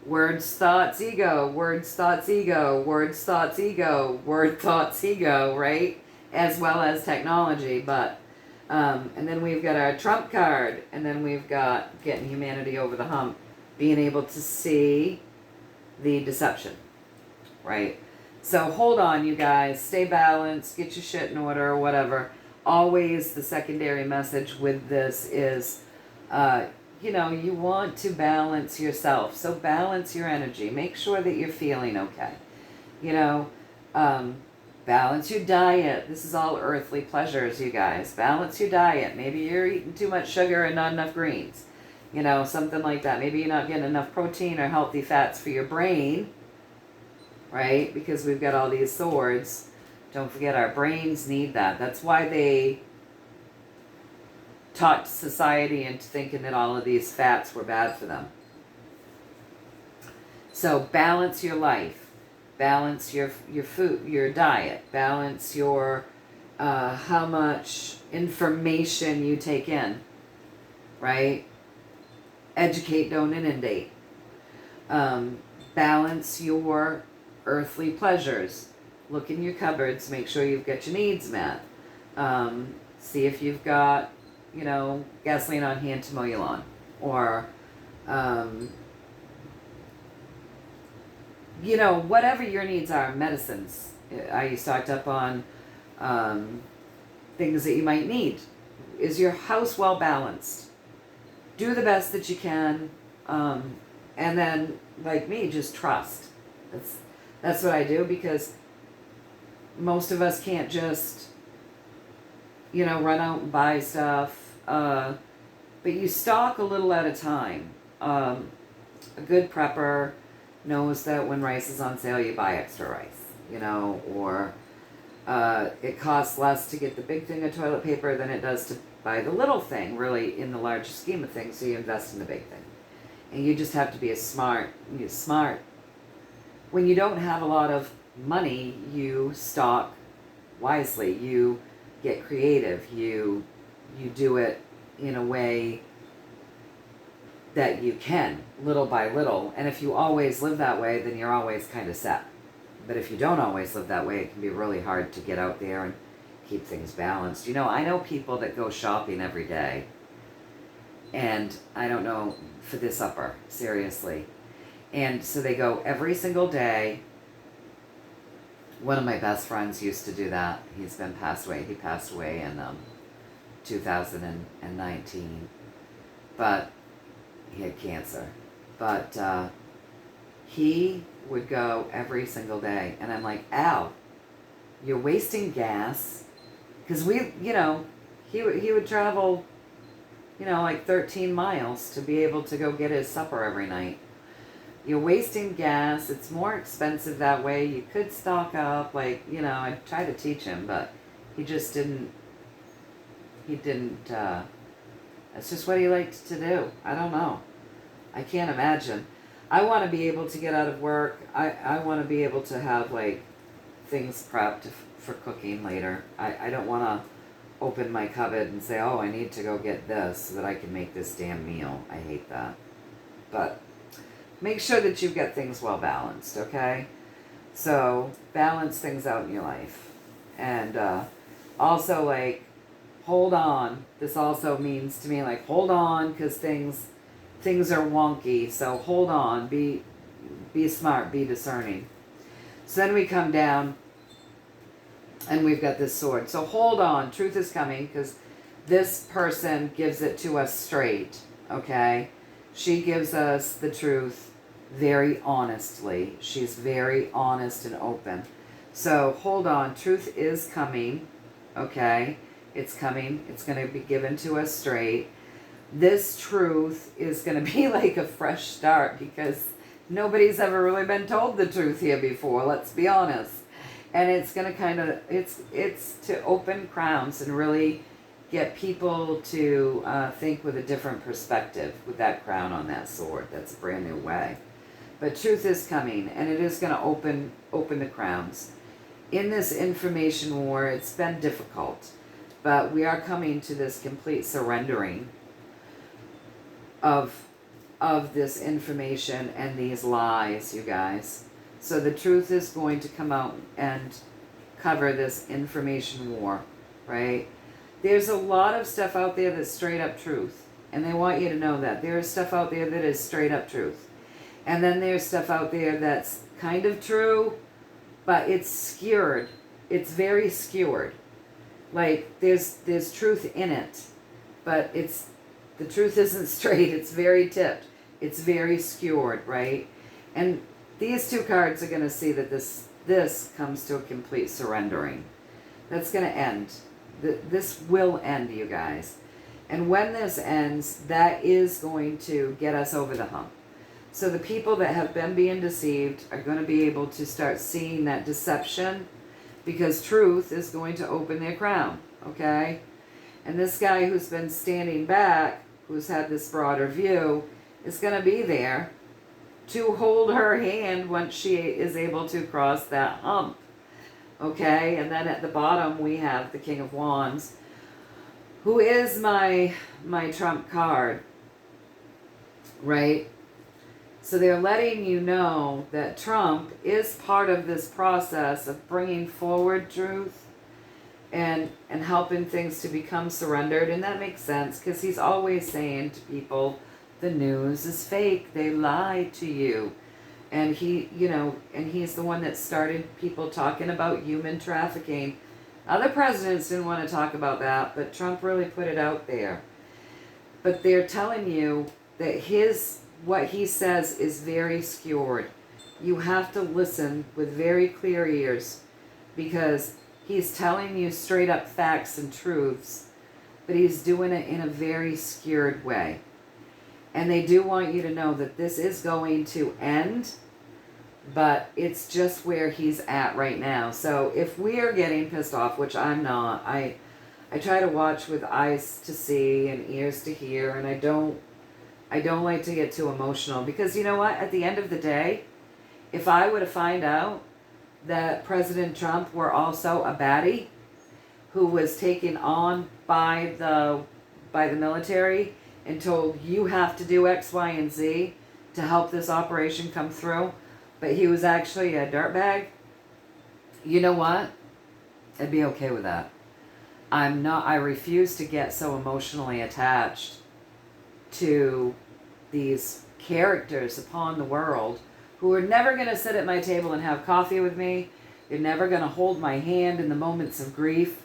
words, thoughts, ego. Words, thoughts, ego. Words, thoughts, ego. Word, thoughts, ego. Right? As well as technology. But, and then we've got our trump card. And then we've got getting humanity over the hump. Being able to see the deception. Right? So hold on, you guys. Stay balanced. Get your shit in order or whatever. Always the secondary message with this is, you know, you want to balance yourself. So balance your energy. Make sure that you're feeling okay. You know, balance your diet. This is all earthly pleasures, you guys. Balance your diet. Maybe you're eating too much sugar and not enough greens. You know, something like that. Maybe you're not getting enough protein or healthy fats for your brain. Right? Because we've got all these swords. Don't forget, our brains need that. That's why they talked society into thinking that all of these fats were bad for them. So balance your life, balance your food, your diet, balance your how much information you take in, right? Educate, don't inundate. Balance your earthly pleasures. Look in your cupboards, make sure you've got your needs met. See if you've got, gasoline on hand to mow your lawn. Or, whatever your needs are, medicines. Are you stocked up on things that you might need? Is your house well balanced? Do the best that you can. And then, like me, just trust. That's what I do, because most of us can't just, run out and buy stuff. But you stock a little at a time. A good prepper knows that when rice is on sale, you buy extra rice, or it costs less to get the big thing of toilet paper than it does to buy the little thing, really, in the larger scheme of things, so you invest in the big thing. And you just have to be smart. When you don't have a lot of money, you stock wisely. You get creative. You do it in a way that you can, little by little. And if you always live that way, then you're always kind of set. But if you don't always live that way, it can be really hard to get out there and keep things balanced. I know people that go shopping every day. And I don't know, for this upper, seriously. And so they go every single day. One of my best friends used to do that. He's been passed away. He passed away in 2019. But he had cancer. But he would go every single day. And I'm like, Al, you're wasting gas. Because he would travel, like 13 miles to be able to go get his supper every night. You're wasting gas. It's more expensive that way. You could stock up. I tried to teach him, but he just didn't. That's just what he liked to do. I don't know. I can't imagine. I want to be able to get out of work. I want to be able to have, things prepped for cooking later. I don't want to open my cupboard and say, oh, I need to go get this so that I can make this damn meal. I hate that. But make sure that you've got things well balanced, okay? So balance things out in your life. And also, hold on. This also means to me, hold on, because things are wonky. So hold on. Be smart. Be discerning. So then we come down, and we've got this sword. So hold on. Truth is coming, because this person gives it to us straight, okay? She gives us the truth very honestly. She's very honest and open. So hold on. Truth is coming, okay? It's coming. It's going to be given to us straight. This truth is going to be like a fresh start, because nobody's ever really been told the truth here before. Let's be honest. And it's going to it's to open crowns and really get people to think with a different perspective with that crown on that sword. That's a brand new way. But truth is coming, and it is going to open the crowns. In this information war, it's been difficult, but we are coming to this complete surrendering of this information and these lies, you guys. So the truth is going to come out and cover this information war, right? There's a lot of stuff out there that's straight up truth, and they want you to know that. There is stuff out there that is straight up truth. And then there's stuff out there that's kind of true, but it's skewered. It's very skewered. There's truth in it, but the truth isn't straight. It's very tipped. It's very skewered, right? And these two cards are going to see that this comes to a complete surrendering. That's going to end. This will end, you guys. And when this ends, that is going to get us over the hump. So the people that have been being deceived are going to be able to start seeing that deception, because truth is going to open their crown, okay? And this guy who's been standing back, who's had this broader view, is going to be there to hold her hand once she is able to cross that hump. Okay, and then at the bottom we have the King of Wands, who is my trump card, right? So they're letting you know that Trump is part of this process of bringing forward truth and helping things to become surrendered. And that makes sense, because he's always saying to people, the news is fake, they lie to you. And he, and he's the one that started people talking about human trafficking. Other presidents didn't want to talk about that, but Trump really put it out there. But they're telling you that what he says is very skewed. You have to listen with very clear ears, because he's telling you straight up facts and truths, but he's doing it in a very skewed way. And they do want you to know that this is going to end, but it's just where he's at right now. So if we are getting pissed off, which I'm not, I try to watch with eyes to see and ears to hear, and I don't like to get too emotional, because you know what? At the end of the day, if I were to find out that President Trump were also a baddie who was taken on by the military and told, you have to do X, Y, and Z to help this operation come through, but he was actually a dirtbag, you know what? I'd be okay with that. I refuse to get so emotionally attached to these characters upon the world who are never going to sit at my table and have coffee with me. They're never going to hold my hand in the moments of grief.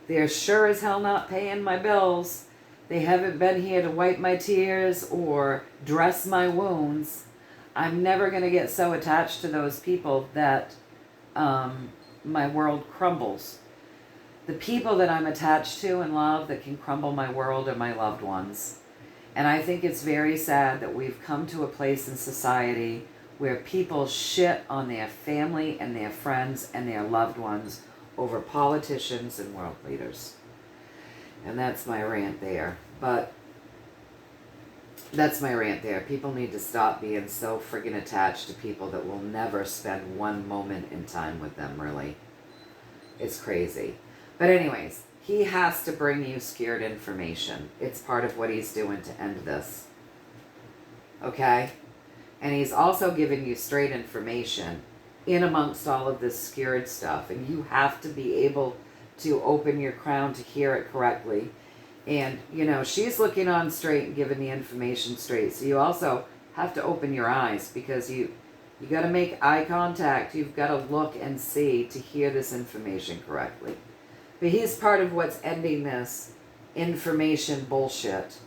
They're sure as hell not paying my bills. They haven't been here to wipe my tears or dress my wounds. I'm never going to get so attached to those people that my world crumbles. The people that I'm attached to and love that can crumble my world are my loved ones. And I think it's very sad that we've come to a place in society where people shit on their family and their friends and their loved ones over politicians and world leaders. And that's my rant there. But that's my rant there. People need to stop being so friggin' attached to people that will never spend one moment in time with them, really. It's crazy. But anyways, he has to bring you scared information. It's part of what he's doing to end this. Okay? And he's also giving you straight information in amongst all of this scared stuff. And you have to be able to open your crown to hear it correctly. And, she's looking on straight and giving the information straight. So you also have to open your eyes, because you got to make eye contact. You've got to look and see to hear this information correctly. But he's part of what's ending this information bullshit.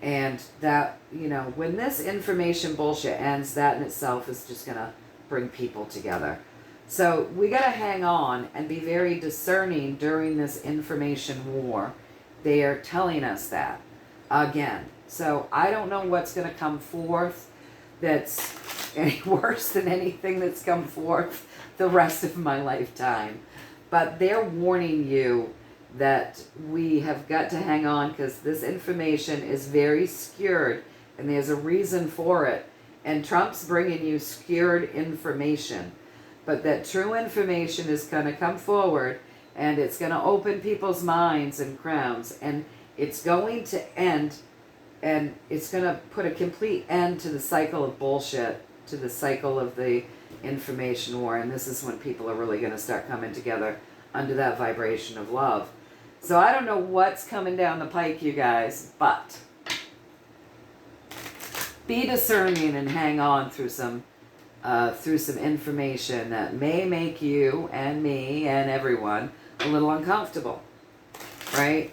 And that, when this information bullshit ends, that in itself is just going to bring people together. So we got to hang on and be very discerning during this information war. They are telling us that again. So I don't know what's going to come forth that's any worse than anything that's come forth the rest of my lifetime. But they're warning you that we have got to hang on, because this information is very skewed and there's a reason for it. And Trump's bringing you skewed information. But that true information is going to come forward, and it's going to open people's minds and crowns. And it's going to end, and it's going to put a complete end to the cycle of bullshit, to the cycle of the information war. And this is when people are really going to start coming together under that vibration of love. So I don't know what's coming down the pike, you guys, but be discerning and hang on through some information that may make you and me and everyone a little uncomfortable, right?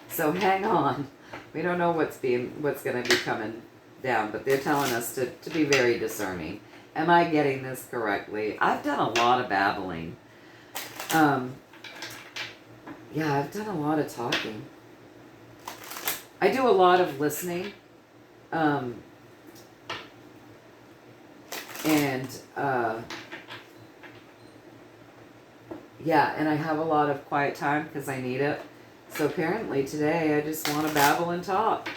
So hang on. We don't know what's going to be coming down, but they're telling us to be very discerning. Am I getting this correctly? I've done a lot of babbling. Yeah, I've done a lot of talking. I do a lot of listening. Yeah, and I have a lot of quiet time because I need it. So apparently today I just want to babble and talk.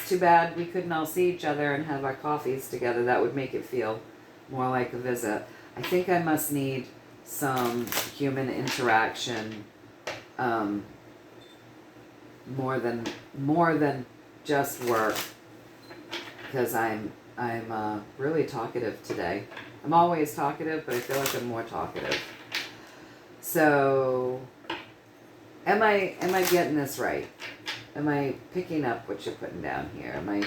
It's too bad we couldn't all see each other and have our coffees together. That would make it feel more like a visit. I think I must need some human interaction, more than just work, because I'm really talkative today. I'm always talkative, but I feel like I'm more talkative. So, am I getting this right? Am I picking up what you're putting down here? Am I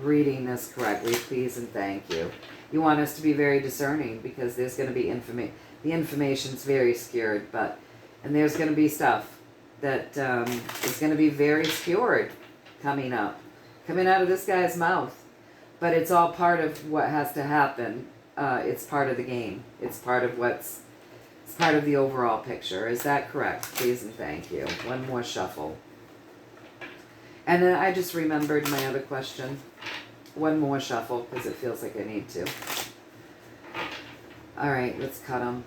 reading this correctly? Please and thank you. You want us to be very discerning, because there's going to be information. The information's very skewed, and there's going to be stuff that is going to be very skewed coming out of this guy's mouth. But it's all part of what has to happen. It's part of the game. It's part of the overall picture. Is that correct? Please and thank you. One more shuffle. And then I just remembered my other question. One more shuffle, because it feels like I need to. All right, let's cut them.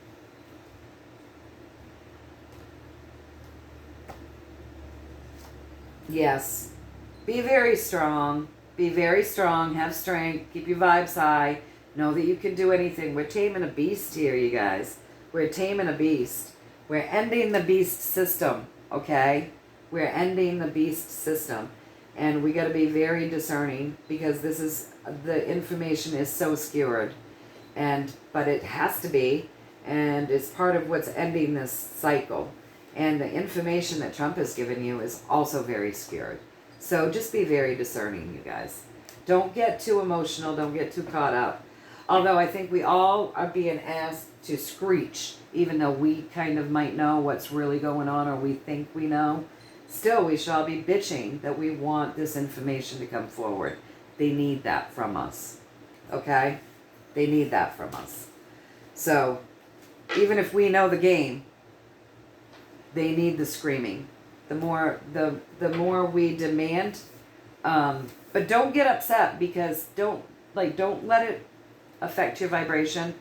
Yes. Be very strong. Be very strong. Have strength. Keep your vibes high. Know that you can do anything. We're taming a beast here, you guys. We're taming a beast. We're ending the beast system, okay? We're ending the beast system. And we got to be very discerning, because the information is so skewed. But it has to be, and it's part of what's ending this cycle. And the information that Trump has given you is also very skewed. So just be very discerning, you guys. Don't get too emotional. Don't get too caught up. Although I think we all are being asked to screech, even though we kind of might know what's really going on, or we think we know. Still, we shall be bitching that we want this information to come forward. They need that from us. Okay? They need that from us. So, even if we know the game, they need the screaming. The more we demand, but don't get upset, because don't let it affect your vibration,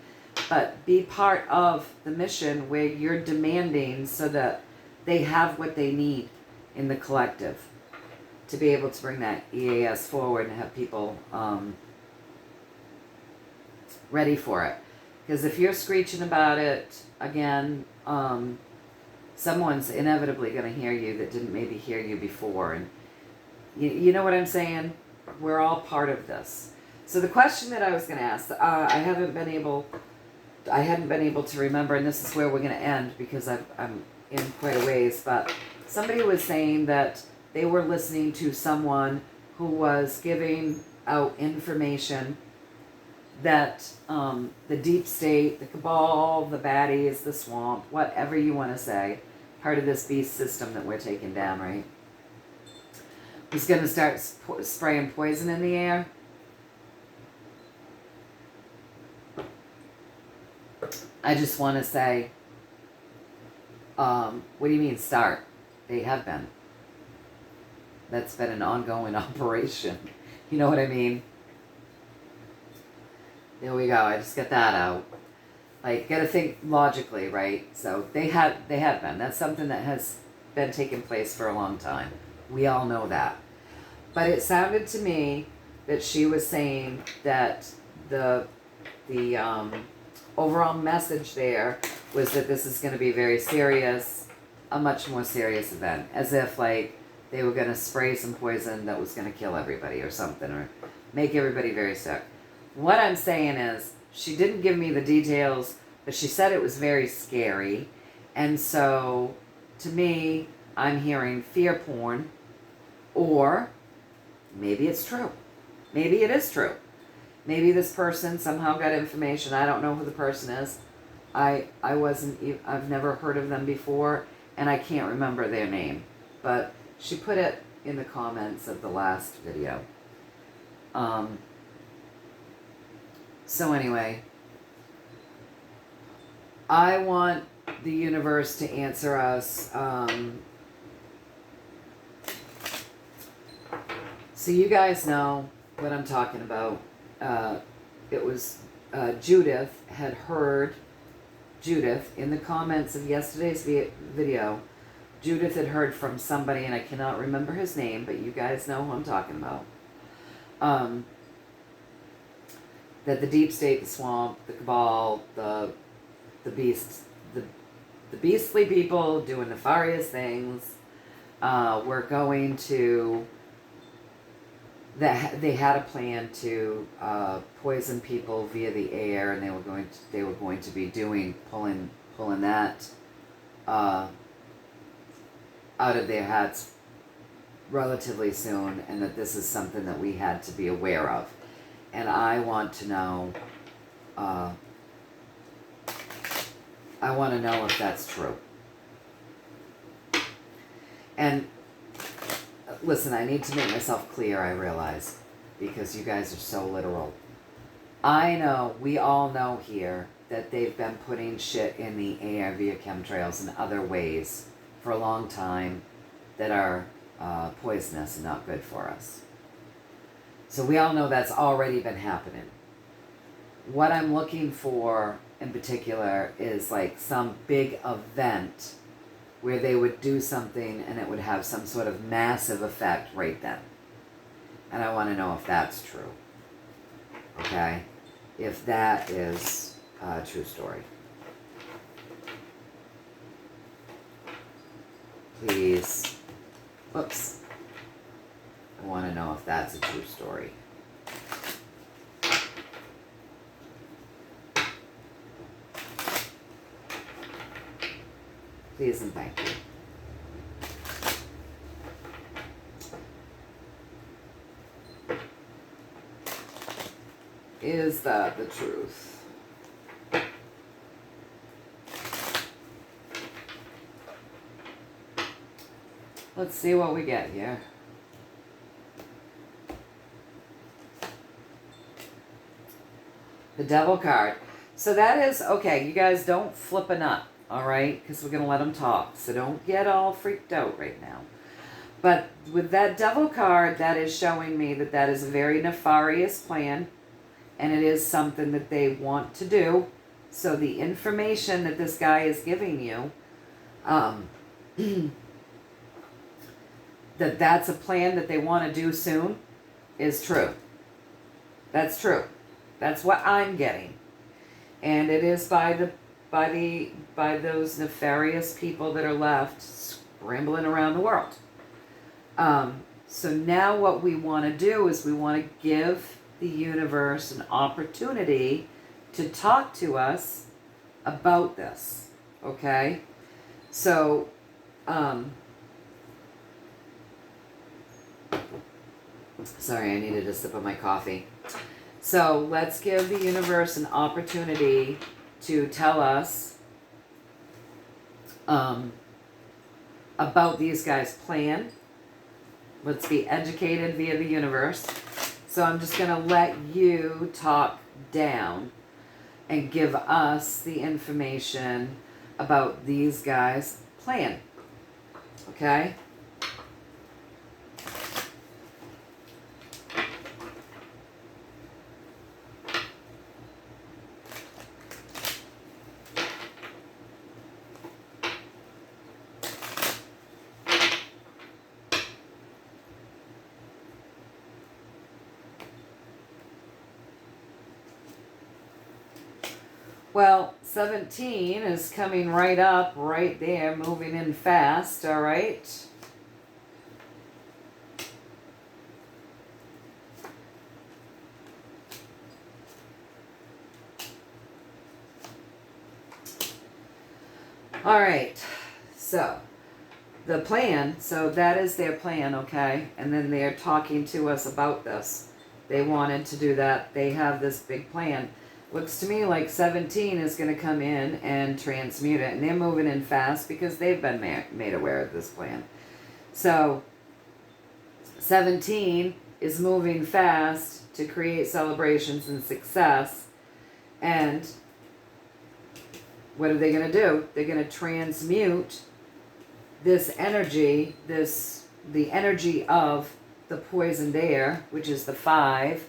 but be part of the mission where you're demanding so that they have what they need in the collective to be able to bring that EAS forward and have people ready for it. Because if you're screeching about it, again, someone's inevitably going to hear you that didn't maybe hear you before. And you know what I'm saying? We're all part of this. So the question that I was going to ask, I hadn't been able to remember, and this is where we're going to end, because I'm in quite a ways, but somebody was saying that they were listening to someone who was giving out information that the deep state, the cabal, the baddies, the swamp, whatever you want to say, part of this beast system that we're taking down, right, was going to start spraying poison in the air. I just want to say, what do you mean start? They have been. That's been an ongoing operation. You know what I mean? There we go. I just got that out. Like, gotta think logically, right? So they have been. That's something that has been taking place for a long time. We all know that. But it sounded to me that she was saying that the overall message there was that this is going to be very serious, a much more serious event, as if like they were going to spray some poison that was going to kill everybody or something, or make everybody very sick. What I'm saying is, she didn't give me the details, but she said it was very scary. And so, to me, I'm hearing fear porn, or maybe it's true. Maybe it is true. Maybe this person somehow got information. I don't know who the person is. I've never heard of them before, and I can't remember their name. But she put it in the comments of the last video. So anyway, I want the universe to answer us. So you guys know what I'm talking about. It was Judith had heard, Judith, in the comments of yesterday's video, Judith had heard from somebody, and I cannot remember his name, but you guys know who I'm talking about. that the deep state, the swamp, the cabal, the beasts, the beastly people doing nefarious things, were going to, that they had a plan to poison people via the air, and they were going to be pulling that out of their hats relatively soon, and that this is something that we had to be aware of. And I want to know if that's true. And listen, I need to make myself clear, I realize, because you guys are so literal. I know, we all know here, that they've been putting shit in the air via chemtrails and other ways for a long time that are poisonous and not good for us. So we all know that's already been happening. What I'm looking for in particular is like some big event where they would do something and it would have some sort of massive effect right then. And I want to know if that's true. Okay? If that is a true story. Please. Whoops. I want to know if that's a true story. Please and thank you. Is that the truth? Let's see what we get here. The Devil card. So that is, okay, you guys don't flip a nut, all right? Because we're going to let them talk. So don't get all freaked out right now. But with that Devil card, that is showing me that that is a very nefarious plan. And it is something that they want to do. So the information that this guy is giving you, that's a plan that they want to do soon, is true. That's true. That's what I'm getting. And it is by those nefarious people that are left scrambling around the world. So now what we want to do is we want to give the universe an opportunity to talk to us about this. Okay? So, sorry, I needed a sip of my coffee. So let's give the universe an opportunity to tell us about these guys' plan. Let's be educated via the universe. So I'm just going to let you talk down and give us the information about these guys' plan. Okay? Well, 17 is coming right up, right there, moving in fast, all right? All right, so the plan, so that is their plan, okay? And then they're talking to us about this. They wanted to do that. They have this big plan. Looks to me like 17 is going to come in and transmute it. And they're moving in fast because they've been made aware of this plan. So 17 is moving fast to create celebrations and success. And what are they going to do? They're going to transmute this energy, the energy of the poisoned air, which is the 5,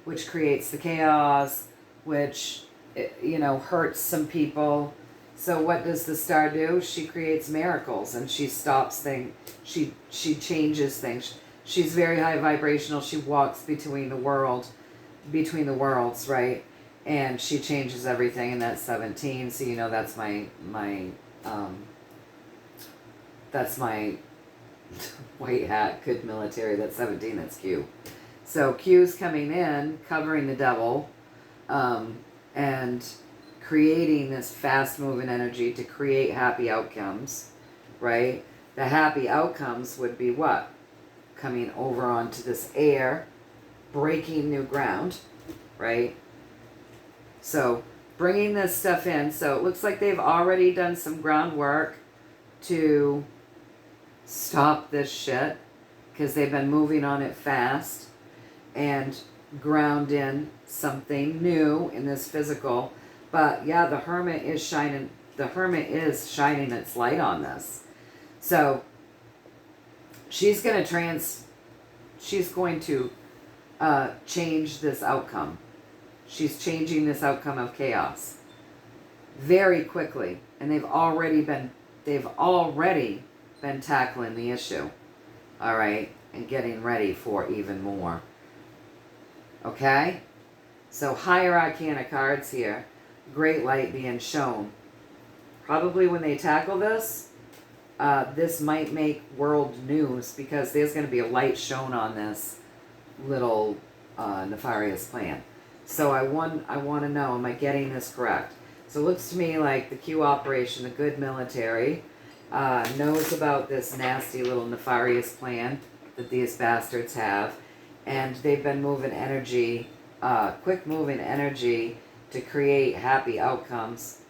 which creates the chaos, which, hurts some people. So what does the star do? She creates miracles and she stops things. She changes things. she's very high vibrational. She walks between the worlds, right? And she changes everything, and that's 17. So you know that's my white hat, good military. That's 17. That's Q. So Q's coming in, covering the devil, and creating this fast-moving energy to create happy outcomes, right? The happy outcomes would be what? Coming over onto this air, breaking new ground, right? So bringing this stuff in. So it looks like they've already done some groundwork to stop this shit, because they've been moving on it fast and ground in something new in this physical. But yeah, the Hermit is shining its light on this. So she's going to change this outcome. She's changing this outcome of chaos very quickly, and they've already been tackling the issue, all right, and getting ready for even more. Okay, so higher arcana cards here, great light being shown. Probably when they tackle this, this might make world news, because there's going to be a light shown on this little nefarious plan. So I want to know, am I getting this correct? So it looks to me like the Q operation, the good military, knows about this nasty little nefarious plan that these bastards have, and they've been moving energy, quick moving energy to create happy outcomes.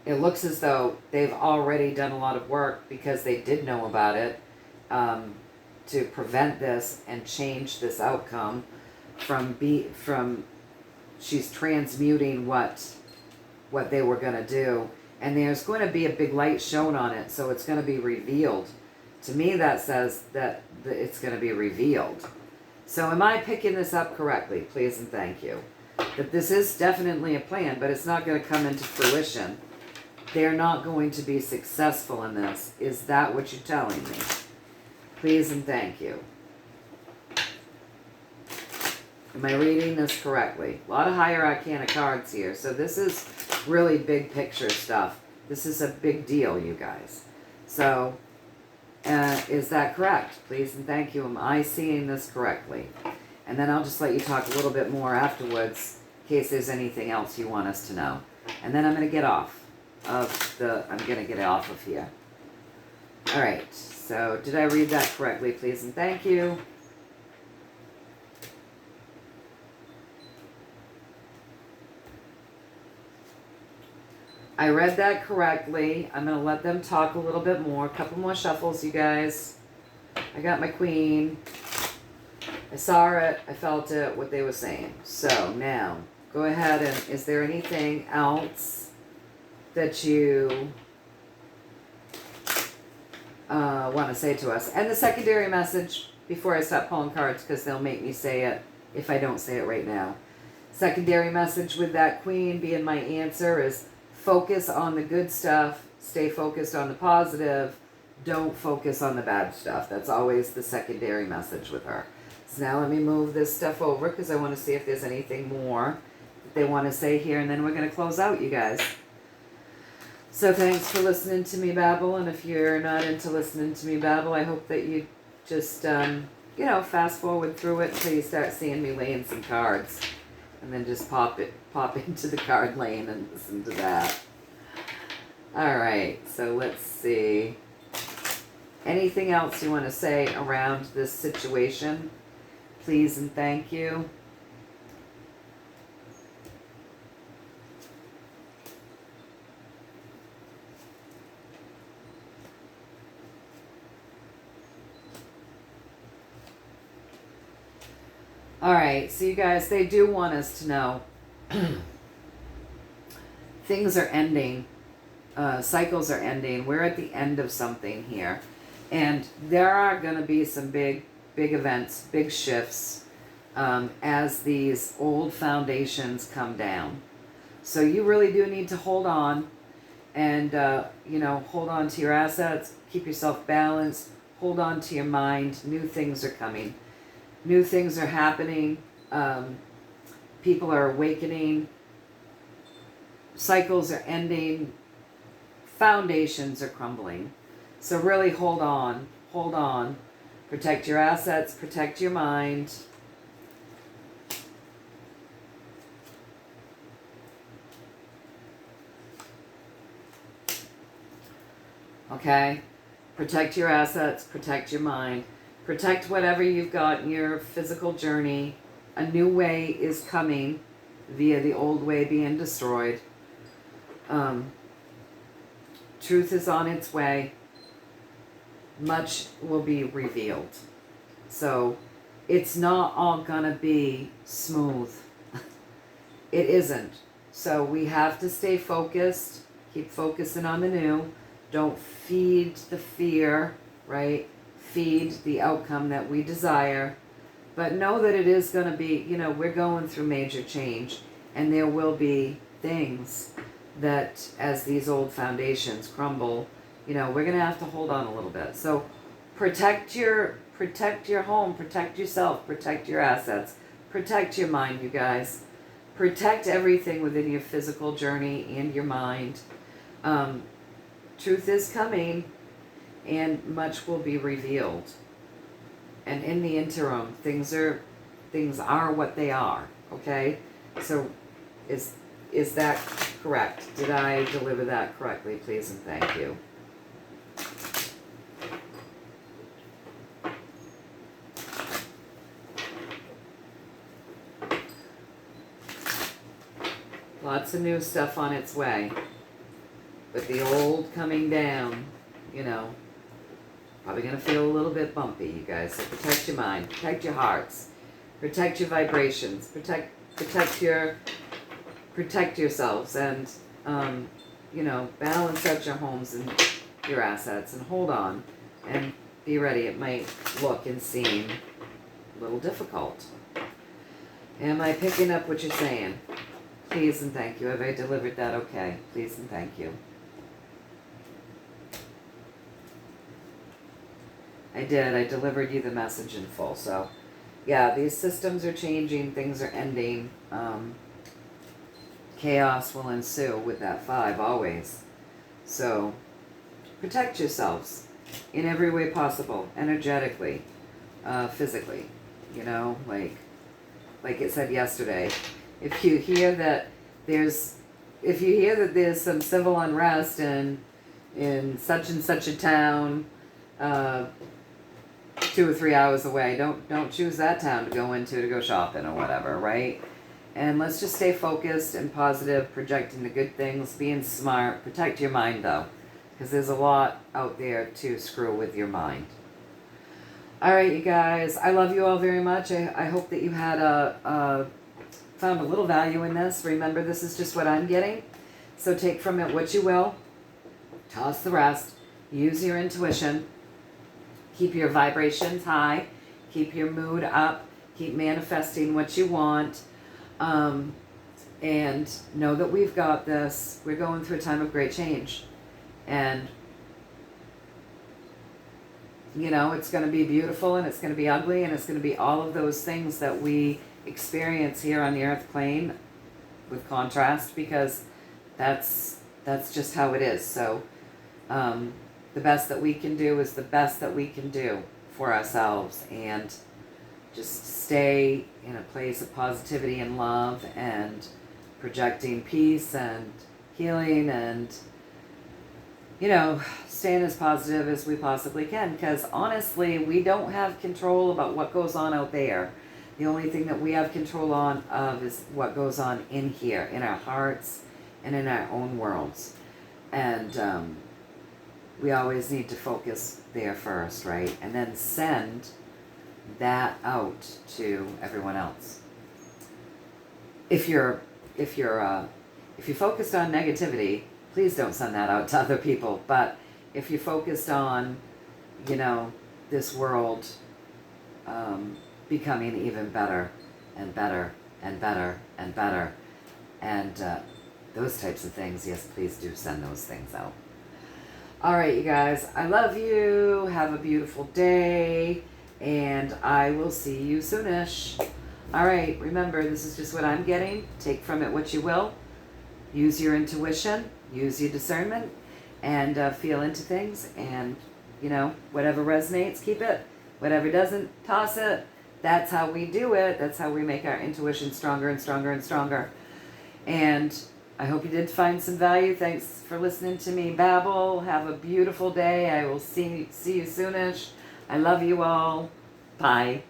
It looks as though they've already done a lot of work, because they did know about it, to prevent this and change this outcome from she's transmuting what they were going to do. And there's going to be a big light shown on it, so it's going to be revealed. To me, that says that it's going to be revealed. So am I picking this up correctly? Please and thank you. That this is definitely a plan, but it's not going to come into fruition. They're not going to be successful in this. Is that what you're telling me? Please and thank you. Am I reading this correctly? A lot of higher arcana cards here. So this is really big picture stuff. This is a big deal, you guys. So, is that correct? Please and thank you. Am I seeing this correctly? And then I'll just let you talk a little bit more afterwards, in case there's anything else you want us to know. And then I'm going to get off of here. All right. So, did I read that correctly? Please and thank you. I read that correctly. I'm going to let them talk a little bit more. A couple more shuffles, you guys. I got my queen. I saw it. I felt it, what they were saying. So now, go ahead and, is there anything else that you want to say to us? And the secondary message, before I stop pulling cards, because they'll make me say it if I don't say it right now. Secondary message with that queen being my answer is, focus on the good stuff, stay focused on the positive, don't focus on the bad stuff. That's always the secondary message with her. So now let me move this stuff over, because I want to see if there's anything more that they want to say here, and then we're going to close out, you guys. So thanks for listening to me babble, and if you're not into listening to me babble, I hope that you just, fast forward through it until you start seeing me laying some cards. And then just pop into the card lane and listen to that. All right, so let's see. Anything else you want to say around this situation? Please and thank you. All right, so you guys, they do want us to know things are ending, cycles are ending. We're at the end of something here. And there are going to be some big events, big shifts as these old foundations come down. So you really do need to hold on And, hold on to your assets, keep yourself balanced, hold on to your mind. New things are coming. New things are happening. People are awakening. Cycles are ending. Foundations are crumbling. So really hold on. Hold on. Protect your assets. Protect your mind. Okay? Protect your assets. Protect your mind. Protect whatever you've got in your physical journey. A new way is coming via the old way being destroyed. Truth is on its way. Much will be revealed. So it's not all gonna be smooth. It isn't. So we have to stay focused. Keep focusing on the new. Don't feed the fear, right? Feed the outcome that we desire. But know that it is going to be, we're going through major change. And there will be things that, as these old foundations crumble, we're going to have to hold on a little bit. So protect your home, protect yourself, protect your assets, protect your mind, you guys. Protect everything within your physical journey and your mind. Truth is coming, and much will be revealed. And in the interim, things are what they are. Okay, so is that correct? Did I deliver that correctly? Please and thank you. Lots of new stuff on its way. But the old coming down, probably going to feel a little bit bumpy, you guys. So protect your mind, protect your hearts, protect your vibrations, protect yourselves, and, balance out your homes and your assets, and hold on, and be ready. It might look and seem a little difficult. Am I picking up what you're saying? Please and thank you. Have I delivered that okay? Please and thank you. I did. I delivered you the message in full. So, yeah, these systems are changing. Things are ending. Chaos will ensue with that 5 always. So, protect yourselves in every way possible. Energetically, physically. Like it said yesterday. If you hear that there's some civil unrest in such and such a town, 2 or 3 hours away, don't choose that town to go into to go shopping or whatever, right? And let's just stay focused and positive, projecting the good things, being smart. Protect your mind though, because there's a lot out there to screw with your mind. All right, you guys, I love you all very much. I hope that you had found a little value in this. Remember, this is just what I'm getting. So take from it what you will. Toss the rest. Use your intuition. Keep your vibrations high. Keep your mood up. Keep manifesting what you want. And know that we've got this. We're going through a time of great change. And, it's going to be beautiful, and it's going to be ugly, and it's going to be all of those things that we experience here on the earth plane with contrast, because that's just how it is. So the best that we can do is the best that we can do for ourselves, and just stay in a place of positivity and love, and projecting peace and healing, and staying as positive as we possibly can, because honestly, we don't have control about what goes on out there. The only thing that we have control of is what goes on in here, in our hearts and in our own worlds. And we always need to focus there first, right? And then send that out to everyone else. If you're focused on negativity, please don't send that out to other people. But if you're focused on, this world becoming even better and better and better and better, and those types of things, yes, please do send those things out. All right, you guys, I love you. Have a beautiful day, and I will see you soonish. All right, remember, this is just what I'm getting. Take from it what you will. Use your intuition, use your discernment, and feel into things. And, you know, whatever resonates, keep it. Whatever doesn't, toss it. That's how we do it. That's how we make our intuition stronger and stronger and stronger. And I hope you did find some value. Thanks for listening to me babble. Have a beautiful day. I will see you soonish. I love you all. Bye.